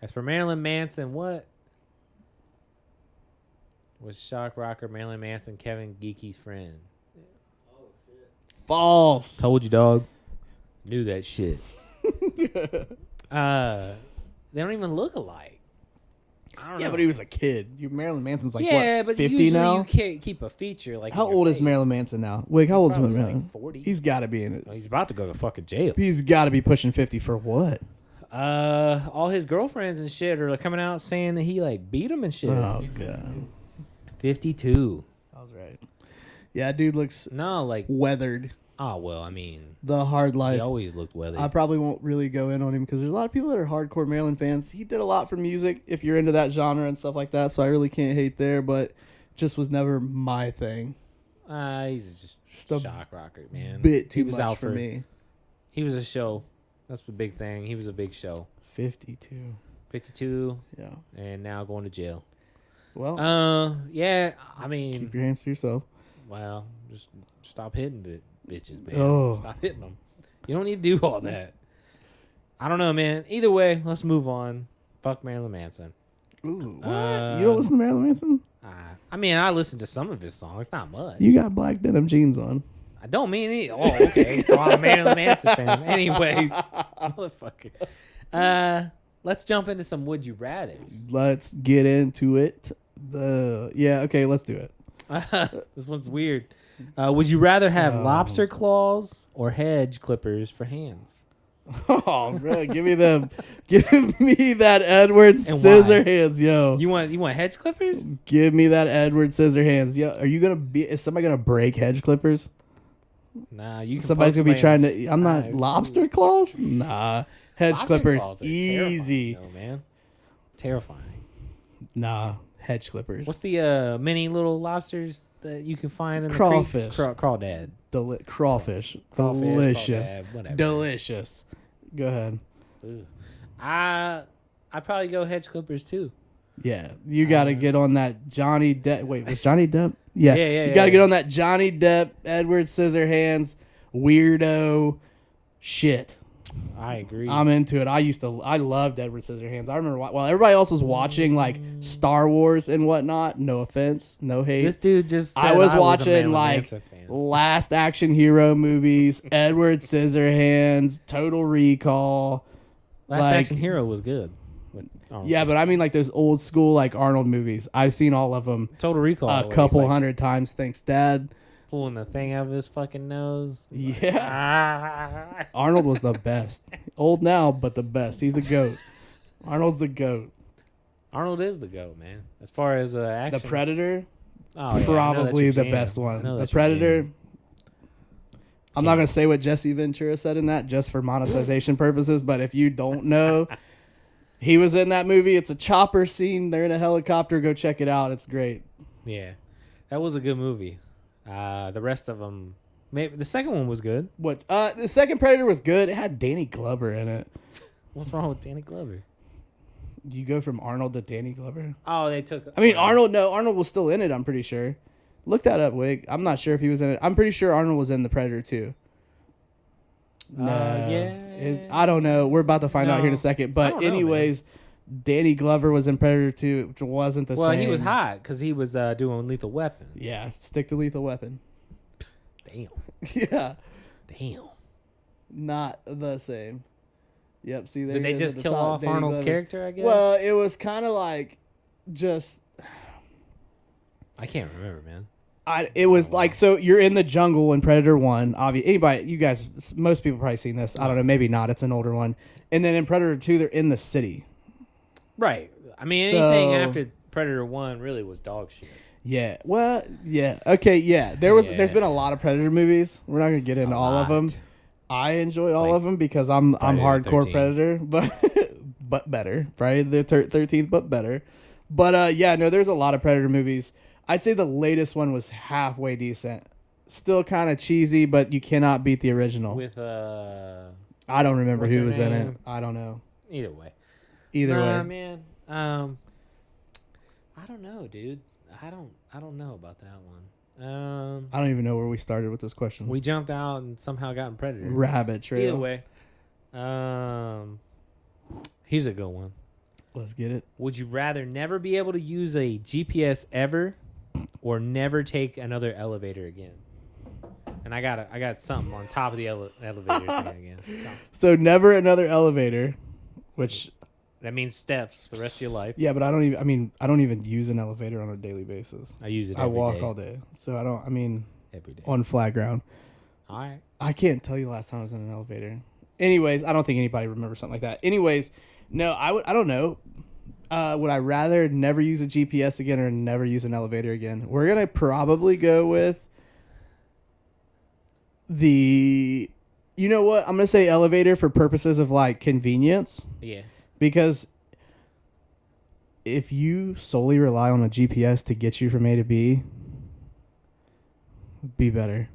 As for Marilyn Manson, what? Was shock rocker Marilyn Manson Kevin Geeky's friend? False. Told you, dog. Knew that shit. They don't even look alike. I don't Yeah, know. but he was a kid. Marilyn Manson's like yeah, what, but 50 usually now? you can't keep a feature like. How in your old is face. Marilyn Manson now? Wait, how old is Probably Marilyn? like 40. He's got to be in it. He's about to go to fucking jail. He's got to be pushing 50 for what? All his girlfriends and shit are like coming out saying that he like beat him and shit. Oh, He's God. 52. I was right. Yeah, dude looks No, like, weathered. oh well, I mean, The hard he life. always looked weathered. I probably won't really go in on him because there's a lot of people that are hardcore Marilyn fans. He did a lot for music if you're into that genre and stuff like that, so I really can't hate there, but just was never my thing. He's just a shock rocker, man. Bit too he was much out for me. He was a show. That's the big thing. He was a big show. 52. 52, Yeah. and now going to jail. Well, Yeah. I mean, keep your hands to yourself. well, just stop hitting bitches, man. Oh. Stop hitting them. You don't need to do all that. I don't know, man. Either way, let's move on. Fuck Marilyn Manson. Ooh, what? You don't listen to Marilyn Manson? I mean, I listen to some of his songs, not much. You got black denim jeans on. I don't mean any. Oh, okay. So I'm a Marilyn Manson fan. Anyways, motherfucker. Let's jump into some would you rather's. Let's get into it. Okay, let's do it. This one's weird. Would you rather have lobster claws or hedge clippers for hands? Oh, bro, give me that Edward And why? Scissorhands, yo. You want hedge clippers? Give me that Edward Scissorhands. Yo, is somebody gonna break hedge clippers? Nah, you. Can Somebody's poke gonna be somebody trying in to. I'm not eyes, lobster too. claws. Nah, hedge Lobster clippers claws are easy. terrifying, though, man. Terrifying. Nah, hedge clippers. What's the mini little lobsters that you can find in Crawfish. the creeks? Crawdad. Crawfish. Crawfish, Delicious. crawdad, whatever. Delicious. Go ahead. Ugh. I'd probably go hedge clippers too. Yeah, you got to get on that Johnny Depp. Wait, was Johnny Depp? Yeah, Yeah, you got to yeah. get on that Johnny Depp, Edward Scissorhands, weirdo shit. I agree. I'm into it. I loved Edward Scissorhands. I remember while everybody else was watching like Star Wars and whatnot. No offense, no hate. This dude just said I was a watching Marilyn like Manson fan. Last Action Hero movies, Edward Scissorhands, Total Recall. Last like- Action Hero was good. Yeah, but I mean like those old school like Arnold movies. I've seen all of them Total Recall. a where couple he's, like, hundred times. Thanks, Dad. pulling the thing out of his fucking nose. Yeah, Ah. Arnold was the best. Old now, but the best. He's the goat. Arnold's the goat. Arnold is the goat, man. As far as action, The Predator, oh, yeah, I know that's probably your the jam. best I one. know The that's your Predator. jam. I'm not gonna say what Jesse Ventura said in that just for monetization purposes, but if you don't know, he was in that movie. It's a chopper scene. They're in a helicopter. Go check it out. It's great. Yeah, that was a good movie. The rest of them, maybe the second one was good. What? The second Predator was good. It had Danny Glover in it. What's wrong with Danny Glover? You go from Arnold to Danny Glover. Oh, they took. I mean, Arnold. No, Arnold was still in it. I'm pretty sure. Look that up, Wig. I'm not sure if he was in it. I'm pretty sure Arnold was in the Predator too. No, yeah. I don't know. We're about to find out here in a No. second. I But don't know, anyways, Danny Glover was in Predator 2, which wasn't the Well, same. he was hot because he was doing Lethal Weapon. Yeah, stick to Lethal Weapon. Damn, Yeah, damn. not the same. Yep. See, there Did he they is at just the kill top, off Danny Arnold's Glover. character? I guess. Well, it was kind of like just. I can't remember, man. It was like, so you're in the jungle in Predator 1. Obviously, you guys, most people probably seen this. I don't know, maybe not. It's an older one. And then in Predator 2, they're in the city. Right. I mean, anything So- after Predator 1 really was dog shit. Yeah. Well, yeah. Okay, yeah. There's Yeah. been a lot of Predator movies. We're not going to get into all of them. lot. I enjoy all like of them because I'm Friday the hardcore 13th. Predator, but better. Friday the 13th, but better. But yeah, no, there's a lot of Predator movies. I'd say the latest one was halfway decent. Still kind of cheesy, but you cannot beat the original. With I don't remember what's who her was in it. name? I don't know. Either way. Either way. Man. I don't know, dude. I don't know about that one. I don't even know where we started with this question. We jumped out and somehow got in Predator. Rabbit trail. Either way. Here's a good one. Let's get it. Would you rather never be able to use a GPS ever or never take another elevator again? And I got something on top of the elevator thing again. So never another elevator, which That means steps for the rest of your life. yeah, but I don't even use an elevator on a daily basis. I use it I every walk day. all day. So Every day. on flat ground. All right. I can't tell you the last time I was in an elevator. Anyways, I don't think anybody remembers something like that. Anyways, no, I don't know. Would I rather never use a GPS again or never use an elevator again? We're going to probably go with you know what? I'm going to say elevator for purposes of like convenience. Yeah. Because if you solely rely on a GPS to get you from A to B, be better.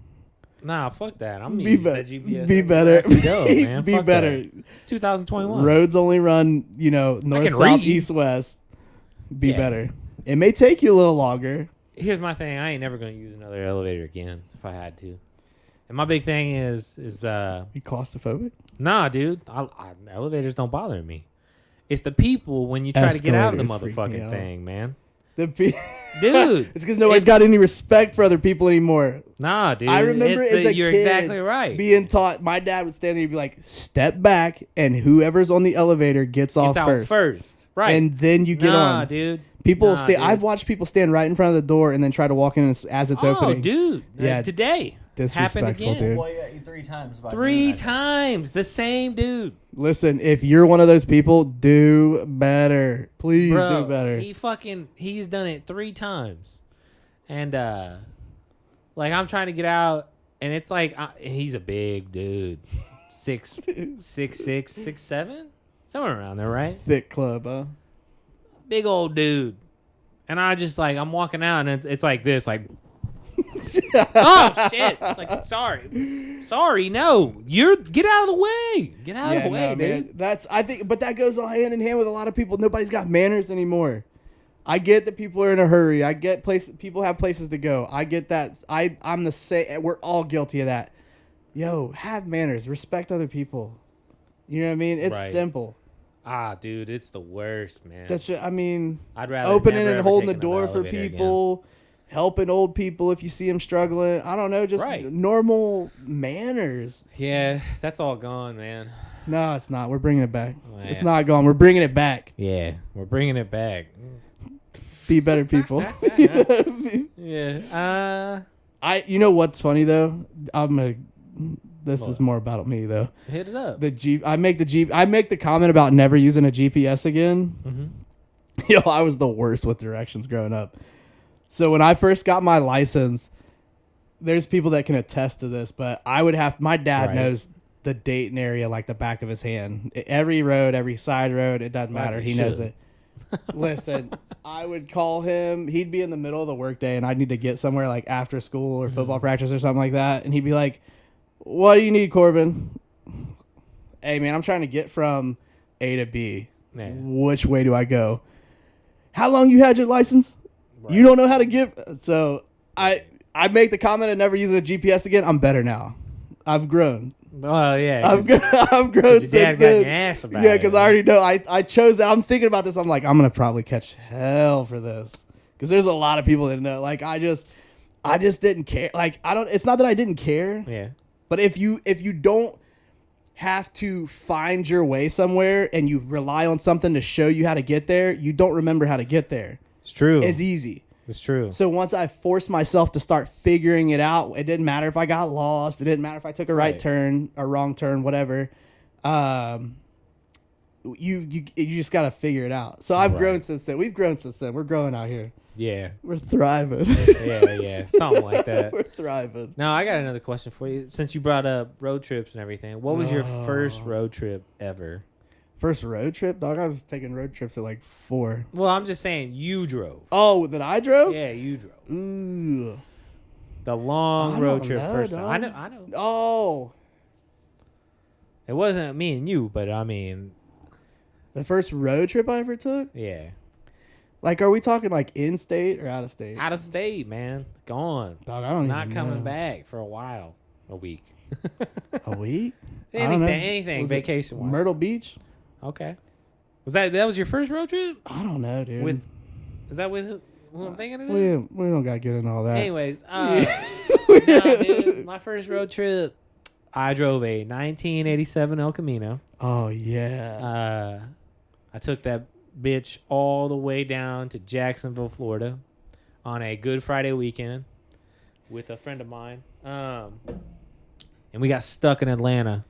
Nah, fuck that. I'm Be gonna use better. that GPS. Be better. Go, man. Be Fuck better. that. It's 2021. Roads only run, north, can south, read. east, west. Be Yeah. better. It may take you a little longer. Here's my thing. I ain't never gonna use another elevator again if I had to. And my big thing is You claustrophobic? nah, dude. Elevators don't bother me. It's the people when you try to get out of the Escalators freak me motherfucking out. thing, man. dude. It's because nobody's got any respect for other people anymore. Nah, dude. I remember as a you're kid exactly right. being taught. My dad would stand there and be like, "Step back, and whoever's on the elevator gets off It's first. out. Right. And then you get on." Dude. People Nah, stay. dude. I've watched people stand right in front of the door and then try to walk in as it's opening. Oh, dude. Yeah, Today. Happened disrespectful, again. dude. Boy got you 3 times. By noon, I Three think. times. The same dude. Listen, if you're one of those people, do better. Please Bro, do better. he's done it 3 times. And, like, I'm trying to get out, and it's like, he's a big dude. 6'6", 6'7", somewhere around there, right? Thick club, huh? Big old dude. And I just, like, I'm walking out, and it's like this, like, oh, shit. Like, sorry, no. Get out of the way. Get out of the way, dude. Man. I think, but that goes all hand in hand with a lot of people. Nobody's got manners anymore. I get that people are in a hurry. I get people have places to go. I get that. I'm the same. We're all guilty of that. Yo, have manners. Respect other people. You know what I mean? It's Right. simple. Dude, it's the worst, man. I'd rather opening never, and ever holding the take door another for elevator people, helping old people if you see them struggling. I don't know, just Right. normal manners. Yeah, that's all gone, man. No, it's not. We're bringing it back. Oh, It's yeah. not gone. We're bringing it back. Yeah, we're bringing it back. Be better people. Yeah. You know what's funny though? This What? is more about me though. Hit it up. I make the comment about never using a GPS again. Mm-hmm. Yo, I was the worst with directions growing up. So when I first got my license, there's people that can attest to this, but my dad Right. knows the Dayton area like the back of his hand. Every road, every side road, it doesn't matter. As He he knows should. it. Listen, I would call him. He'd be in the middle of the workday, and I'd need to get somewhere like after school or football Mm-hmm. practice or something like that. And he'd be like, "What do you need, Corbin?" "Hey, man, I'm trying to get from A to B. Yeah. Which way do I go?" "How long you had your license? Right. You don't know how to give." So I make the comment of never using a GPS again. I'm better now. I've grown. Well, yeah. I've 'cause grown your since dad got then. your ass about Yeah, it, because man. I already know. I chose that. I'm thinking about this. I'm like, I'm gonna probably catch hell for this because there's a lot of people that know. Like I just didn't care. Like I don't. It's not that I didn't care. Yeah. But if you don't have to find your way somewhere and you rely on something to show you how to get there, you don't remember how to get there. It's true. It's easy. It's true. So once I forced myself to start figuring it out, it didn't matter if I got lost. It didn't matter if I took a right Right. turn, a wrong turn, whatever. You just got to figure it out. So I've Right. grown since then. We've grown since then. We're growing out here. Yeah. We're thriving. Yeah. Something like that. We're thriving. Now, I got another question for you. Since you brought up road trips and everything, what was your first road trip ever? First road trip, dog. I was taking road trips at like 4. Well, I'm just saying you drove. Oh, that I drove? Yeah, you drove. Ooh. The long I road don't trip know, first time. dog. I know. Oh, It wasn't me and you, but I mean, the first road trip I ever took. yeah. Like, are we talking like in state or out of state? Out of state, man. Gone. Dog, I don't Not even coming know. back for a while. A week. A week? I don't know. Anything Was it vacation wise. Myrtle Beach? Okay. Was that was your first road trip? I don't know, dude. With is that with who I'm thinking it we is? don't got to get into all that. Anyways, nah, dude, my first road trip, I drove a 1987 El Camino. Oh yeah. I took that bitch all the way down to Jacksonville, Florida, on a Good Friday weekend with a friend of mine. And we got stuck in Atlanta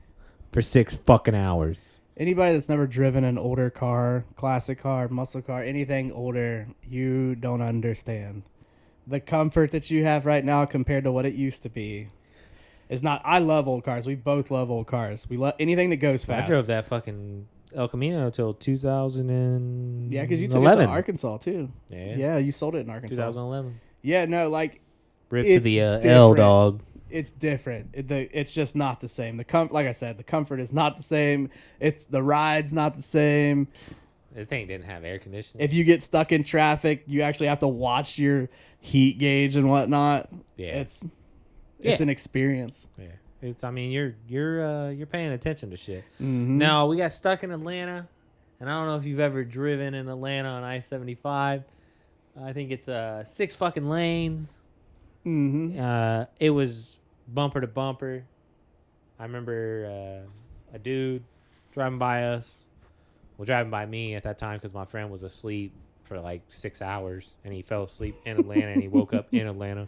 for 6 fucking hours. Anybody that's never driven an older car, classic car, muscle car, anything older, you don't understand. The comfort that you have right now compared to what it used to be is not. I love old cars. We both love old cars. We love anything that goes fast. I drove that fucking El Camino till 2011. Yeah, because you took it to Arkansas too. Yeah. Yeah, you sold it in Arkansas. 2011. Yeah, no, like Rip to It's the L, different. dog. it's different. It's just not the same. Like I said, the comfort is not the same. The ride's not the same. The thing didn't have air conditioning. If you get stuck in traffic, you actually have to watch your heat gauge and whatnot. Yeah. It's Yeah. an experience. Yeah. I mean, you're paying attention to shit. Mm-hmm. No, we got stuck in Atlanta, and I don't know if you've ever driven in Atlanta on I-75, I think it's 6 fucking lanes. Mm-hmm. It was bumper to bumper. I remember a dude driving by us. Well, driving by me at that time because my friend was asleep for like 6 hours and he fell asleep in Atlanta and he woke up in Atlanta.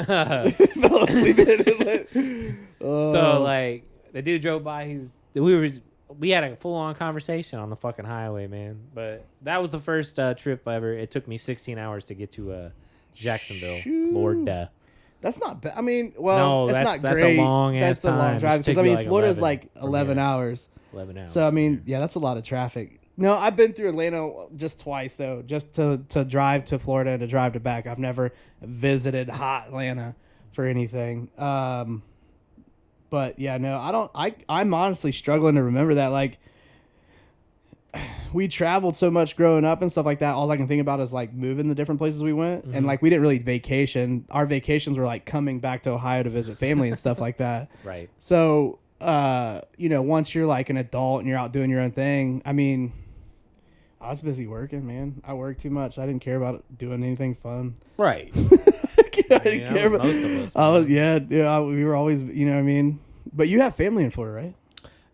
Fell asleep in it. So like the dude drove by. We had a full on conversation on the fucking highway, man. But that was the first trip ever. It took me 16 hours to get to Jacksonville, Shoot. Florida. That's not bad. I mean, well, No, it's that's not great. a long That's ass a long time. drive It should because take I you mean, like Florida's 11 like from 11 here. hours. 11 hours. So I mean, from here. yeah, that's a lot of traffic. No, I've been through Atlanta just twice though, just to drive to Florida and to drive to back. I've never visited hot Atlanta for anything. But yeah, no, I don't. I'm honestly struggling to remember that. Like, we traveled so much growing up and stuff like that. All I can think about is like moving the different places we went, and like we didn't really vacation. Our vacations were like coming back to Ohio to visit family and stuff like that. Right. So, once you're like an adult and you're out doing your own thing, I mean, I was busy working, man. I worked too much. I didn't care about doing anything fun. Right. I didn't care about most of us. I was, yeah, we were always, you know what I mean? But you have family in Florida, right?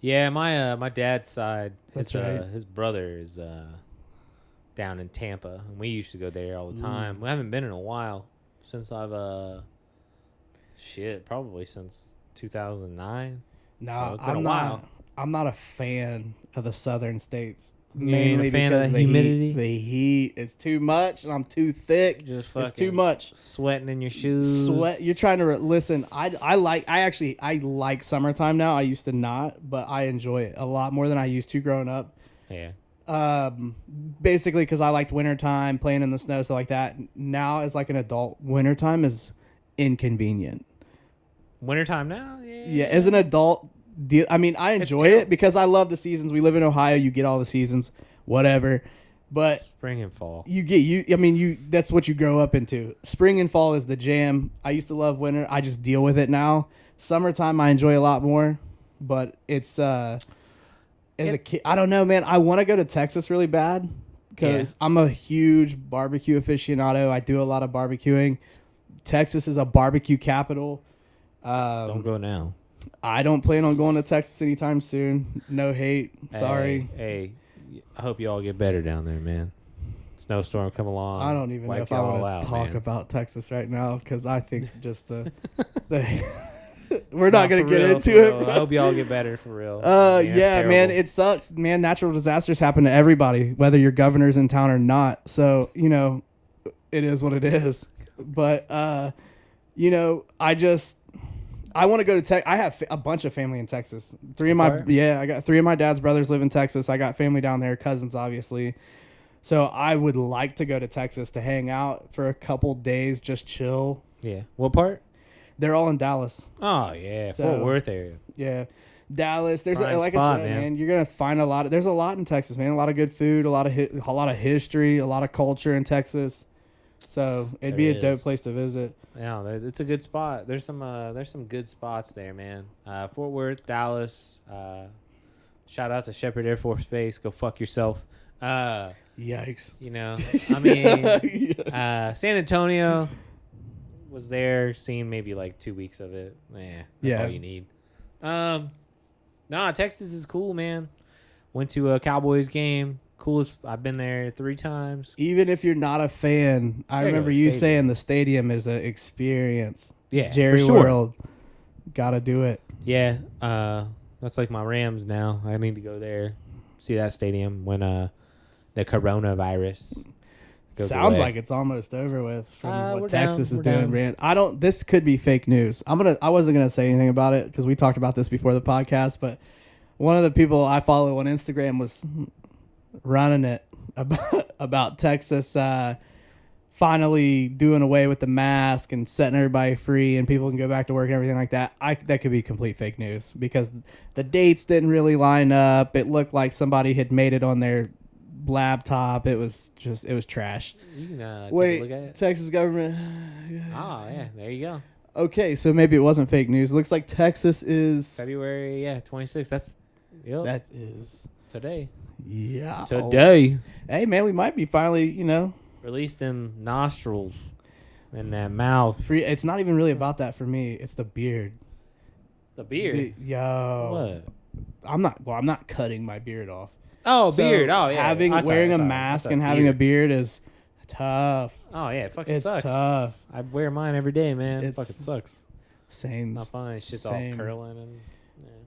Yeah, my dad's side, That's right. his brother is down in Tampa, and we used to go there all the time. We haven't been in a while since I've probably since 2009. No, So it's been I'm a not. while. I'm not a fan of the southern states. You ain't a fan of because the humidity? The heat is too much, and I'm too thick. Just it's too fucking much. Sweating in your shoes. Sweat. You're trying to listen. I like summertime now. I used to not, but I enjoy it a lot more than I used to growing up. Yeah. Basically because I liked wintertime, playing in the snow, stuff like that. Now, as like an adult, wintertime is inconvenient. Wintertime now? Yeah. Yeah, as an adult, I mean, I enjoy terrible. it because I love the seasons. We live in Ohio. You get all the seasons, whatever. But Spring and fall. that's what you grow up into. Spring and fall is the jam. I used to love winter. I just deal with it now. Summertime I enjoy a lot more, but it's as a kid, I don't know, man. I want to go to Texas really bad because I'm a huge barbecue aficionado. I do a lot of barbecuing. Texas is a barbecue capital. Don't go now. I don't plan on going to Texas anytime soon. No hate. Sorry. Hey, I hope you all get better down there, man. Snowstorm come along. I don't even know if I want to talk about Texas right now because I think just the we're not going to get into it. I hope you all get better for real. Yeah, man, it sucks. Man, natural disasters happen to everybody, whether your governor's in town or not. So, it is what it is. But, I want to go to Texas. I have a bunch of family in Texas. I got 3 of my dad's brothers live in Texas. I got family down there, cousins, obviously. So I would like to go to Texas to hang out for a couple days, just chill. Yeah. What part? They're all in Dallas. Oh, yeah. So- Fort Worth area. Yeah. Dallas. There's Prime like spot, I said, man. man, you're going to find there's a lot in Texas, man. A lot of good food, a lot of history, a lot of culture in Texas. So it'd be There a dope is. place to visit. Yeah, it's a good spot. There's some good spots there, man. Fort Worth, Dallas. Shout out to Shepherd Air Force Base. Go fuck yourself. Yikes. I mean, San Antonio was there. Seen maybe like 2 weeks of it. That's all you need. Texas is cool, man. Went to a Cowboys game. Coolest. I've been there 3 times. Even if you're not a fan, I There you go, remember you stadium. saying the stadium is an experience. Yeah, Jerry for sure. World. Gotta do it. Yeah, that's like my Rams now. I need to go there, see that stadium when the coronavirus goes Sounds away. like it's almost over with from We're what down, Texas is we're doing, down. man. This could be fake news. I wasn't gonna say anything about it because we talked about this before the podcast, but one of the people I follow on Instagram was running it about Texas finally doing away with the mask and setting everybody free and people can go back to work and everything like that. That could be complete fake news because the dates didn't really line up. It looked like somebody had made it on their laptop. It was trash. You can take a look at Wait, it. Texas government. Oh yeah, there you go. Okay, so maybe it wasn't fake news. It looks like Texas is. February 26th. That is. Today. Yeah. Today. Hey man, we might be finally, Release them nostrils and that mouth. It's not even really about that for me. It's the beard. The beard. Yo. What? I'm not cutting my beard off. Oh, So beard. Oh, yeah. Wearing a mask and having a beard is tough. Oh, yeah. It fucking It's sucks. tough. I wear mine every day, man. It It's fucking sucks. Same. It's not fun. Shit's Same. all curling and.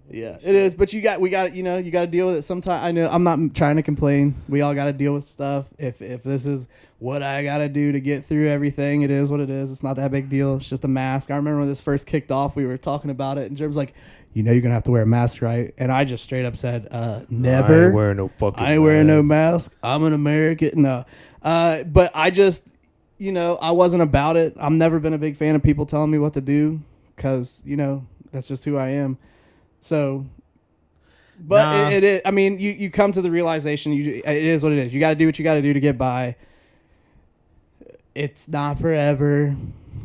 Yeah, it is. But you got to deal with it. Sometimes I know I'm not trying to complain. We all got to deal with stuff. If this is what I got to do to get through everything, it is what it is. It's not that big deal. It's just a mask. I remember when this first kicked off, we were talking about it, and Jerem's like, you're gonna have to wear a mask, right? And I just straight up said, never. I ain't wearing no fucking. I ain't wearing no mask. I'm an American. No, but I just, I wasn't about it. I've never been a big fan of people telling me what to do, because that's just who I am. So, but Nah. it is. I mean, you come to the realization it is what it is. You got to do what you got to do to get by. It's not forever.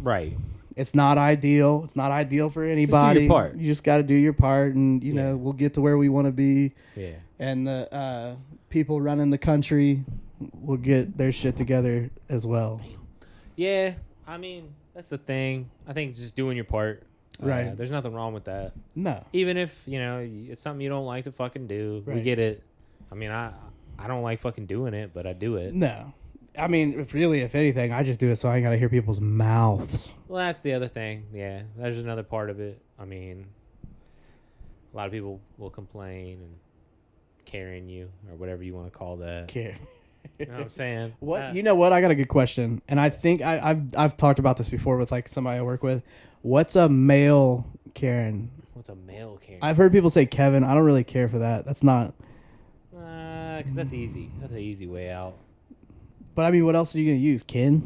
Right. It's not ideal. It's not ideal for anybody. your part. You just got to do your part, and Yeah. we'll get to where we want to be. Yeah. And the people running the country will get their shit together as well. Yeah. I mean, that's the thing. I think it's just doing your part. Right. There's nothing wrong with that. No. Even if, it's something you don't like to fucking do. We Right. get it. I mean, I don't like fucking doing it, but I do it. No. I mean, if anything, I just do it so I ain't got to hear people's mouths. Well, that's the other thing. Yeah. There's another part of it. I mean, a lot of people will complain and carrying you or whatever you want to call that. Care. You know what I'm saying? What you know what? I got a good question, and I think I've talked about this before with like somebody I work with. What's a male Karen? What's a male carrying? I've heard people say Kevin. I don't really care for that. That's not. Because that's easy. That's an easy way out. But I mean, what else are you gonna use? Ken?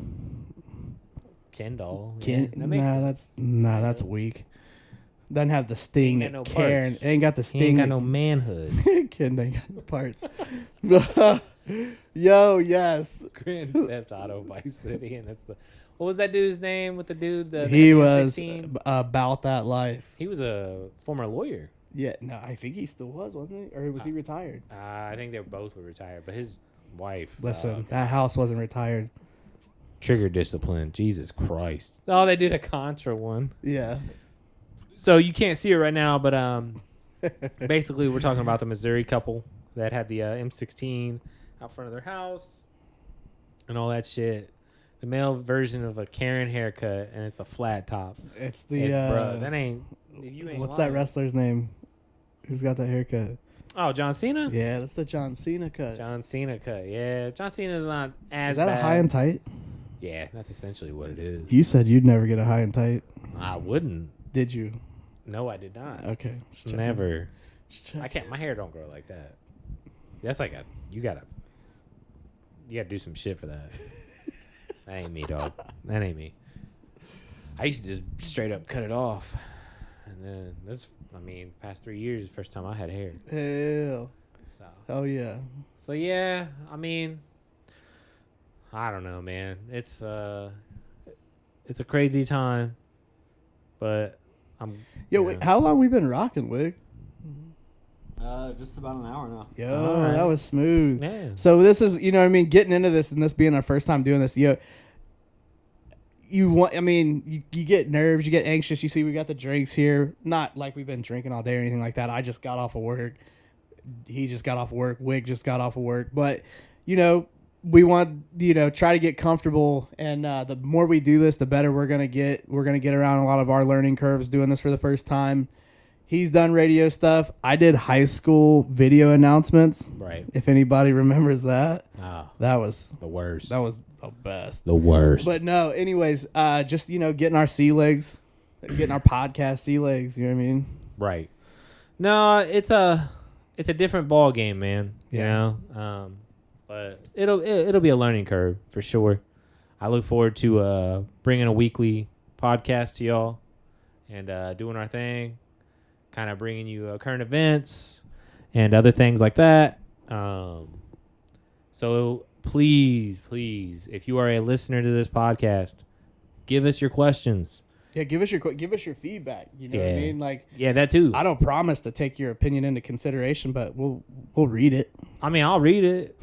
Ken doll. Ken? Yeah, that makes sense. That's weak. Doesn't have the sting Ain't that got no Karen. parts. It ain't got the He sting. ain't got that- no manhood. Ken ain't got no parts. Yo, yes. Grand Theft Auto Vice City, and that's the. What was that dude's name with the dude? The He was M16? about that life. He was a former lawyer. Yeah, no, I think he still was, wasn't he? Or was he retired? I think they both were retired, but his wife. Listen, that house wasn't retired. Trigger discipline. Jesus Christ. Oh, they did a Contra one. Yeah. So you can't see it right now, but basically we're talking about the Missouri couple that had the M16 out front of their house and all that shit. The male version of a Karen haircut, and it's a flat top. It's the Bruh, that ain't. You ain't what's lying. that wrestler's name? Who's got that haircut? Oh, John Cena. Yeah, that's the John Cena cut. John Cena cut. Yeah, John Cena's not as. Is that bad. a high and tight? Yeah, that's essentially what it is. You said you'd never get a high and tight. I wouldn't. Did you? No, I did not. Okay. just checking. Never. Just checking. I can't. My hair don't grow like that. That's like you gotta do some shit for that. That ain't me, dog. That ain't me. I used to just straight up cut it off, and then past 3 years, the first time I had hair. Hell. So, Oh yeah. yeah. I mean, I don't know, man. It's a crazy time, but I'm. Yo, wait, how long we been rocking, Wig? Just about an hour now. Yo, All right. that was smooth. Yeah. So this is, you know what I mean, getting into this and this being our first time doing this, you get nerves, you get anxious. You see, we got the drinks here. Not like we've been drinking all day or anything like that. I just got off of work. He just got off of work. Wig just got off of work. But, we want, try to get comfortable. And the more we do this, the better we're going to get. We're going to get around a lot of our learning curves doing this for the first time. He's done radio stuff. I did high school video announcements. Right. If anybody remembers that. Oh, That was the worst. the best. The worst. But no, anyways, just getting our sea legs, getting our podcast sea legs. You know what I mean? Right. No, it's a different ball game, man. You Yeah. know, but it'll be a learning curve for sure. I look forward to bringing a weekly podcast to y'all and doing our thing, kind of bringing you current events and other things like that. So please, if you are a listener to this podcast, give us your questions. Yeah, give us your feedback. You know what I Yeah. mean? Like, Yeah, that too. I don't promise to take your opinion into consideration, but we'll read it. I mean, I'll read it.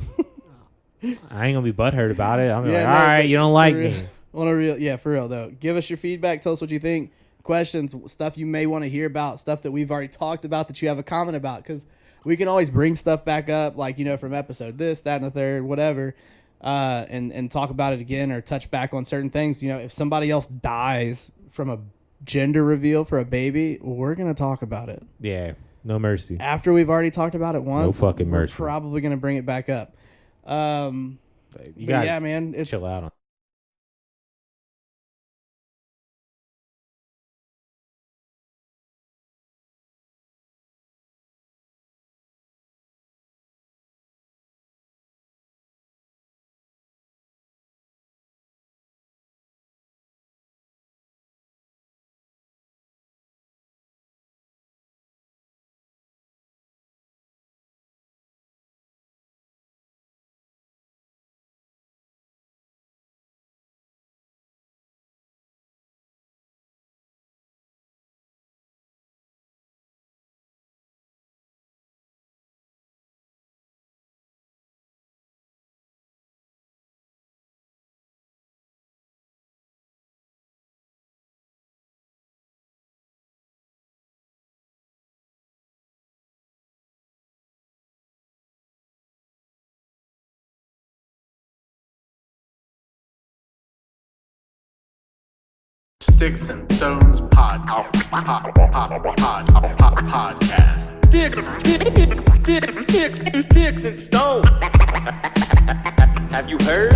I ain't gonna be butthurt about it. I'm Yeah, like, no, all right, but you don't for like real- me. On a real, yeah, for real though. Give us your feedback. Tell us what you think. Questions, stuff you may want to hear about, stuff that we've already talked about that you have a comment about, because we can always bring stuff back up, like, you know, from episode this, that, and the third, whatever, and talk about it again or touch back on certain things. You know, if somebody else dies from a gender reveal for a baby, we're gonna talk about it. Yeah, no mercy. After we've already talked about it once, fucking we're mercy. probably gonna bring it back up. You But gotta yeah, man, it's chill out on. Sticks and Stones podcast. Sticks and Stones. Have you heard?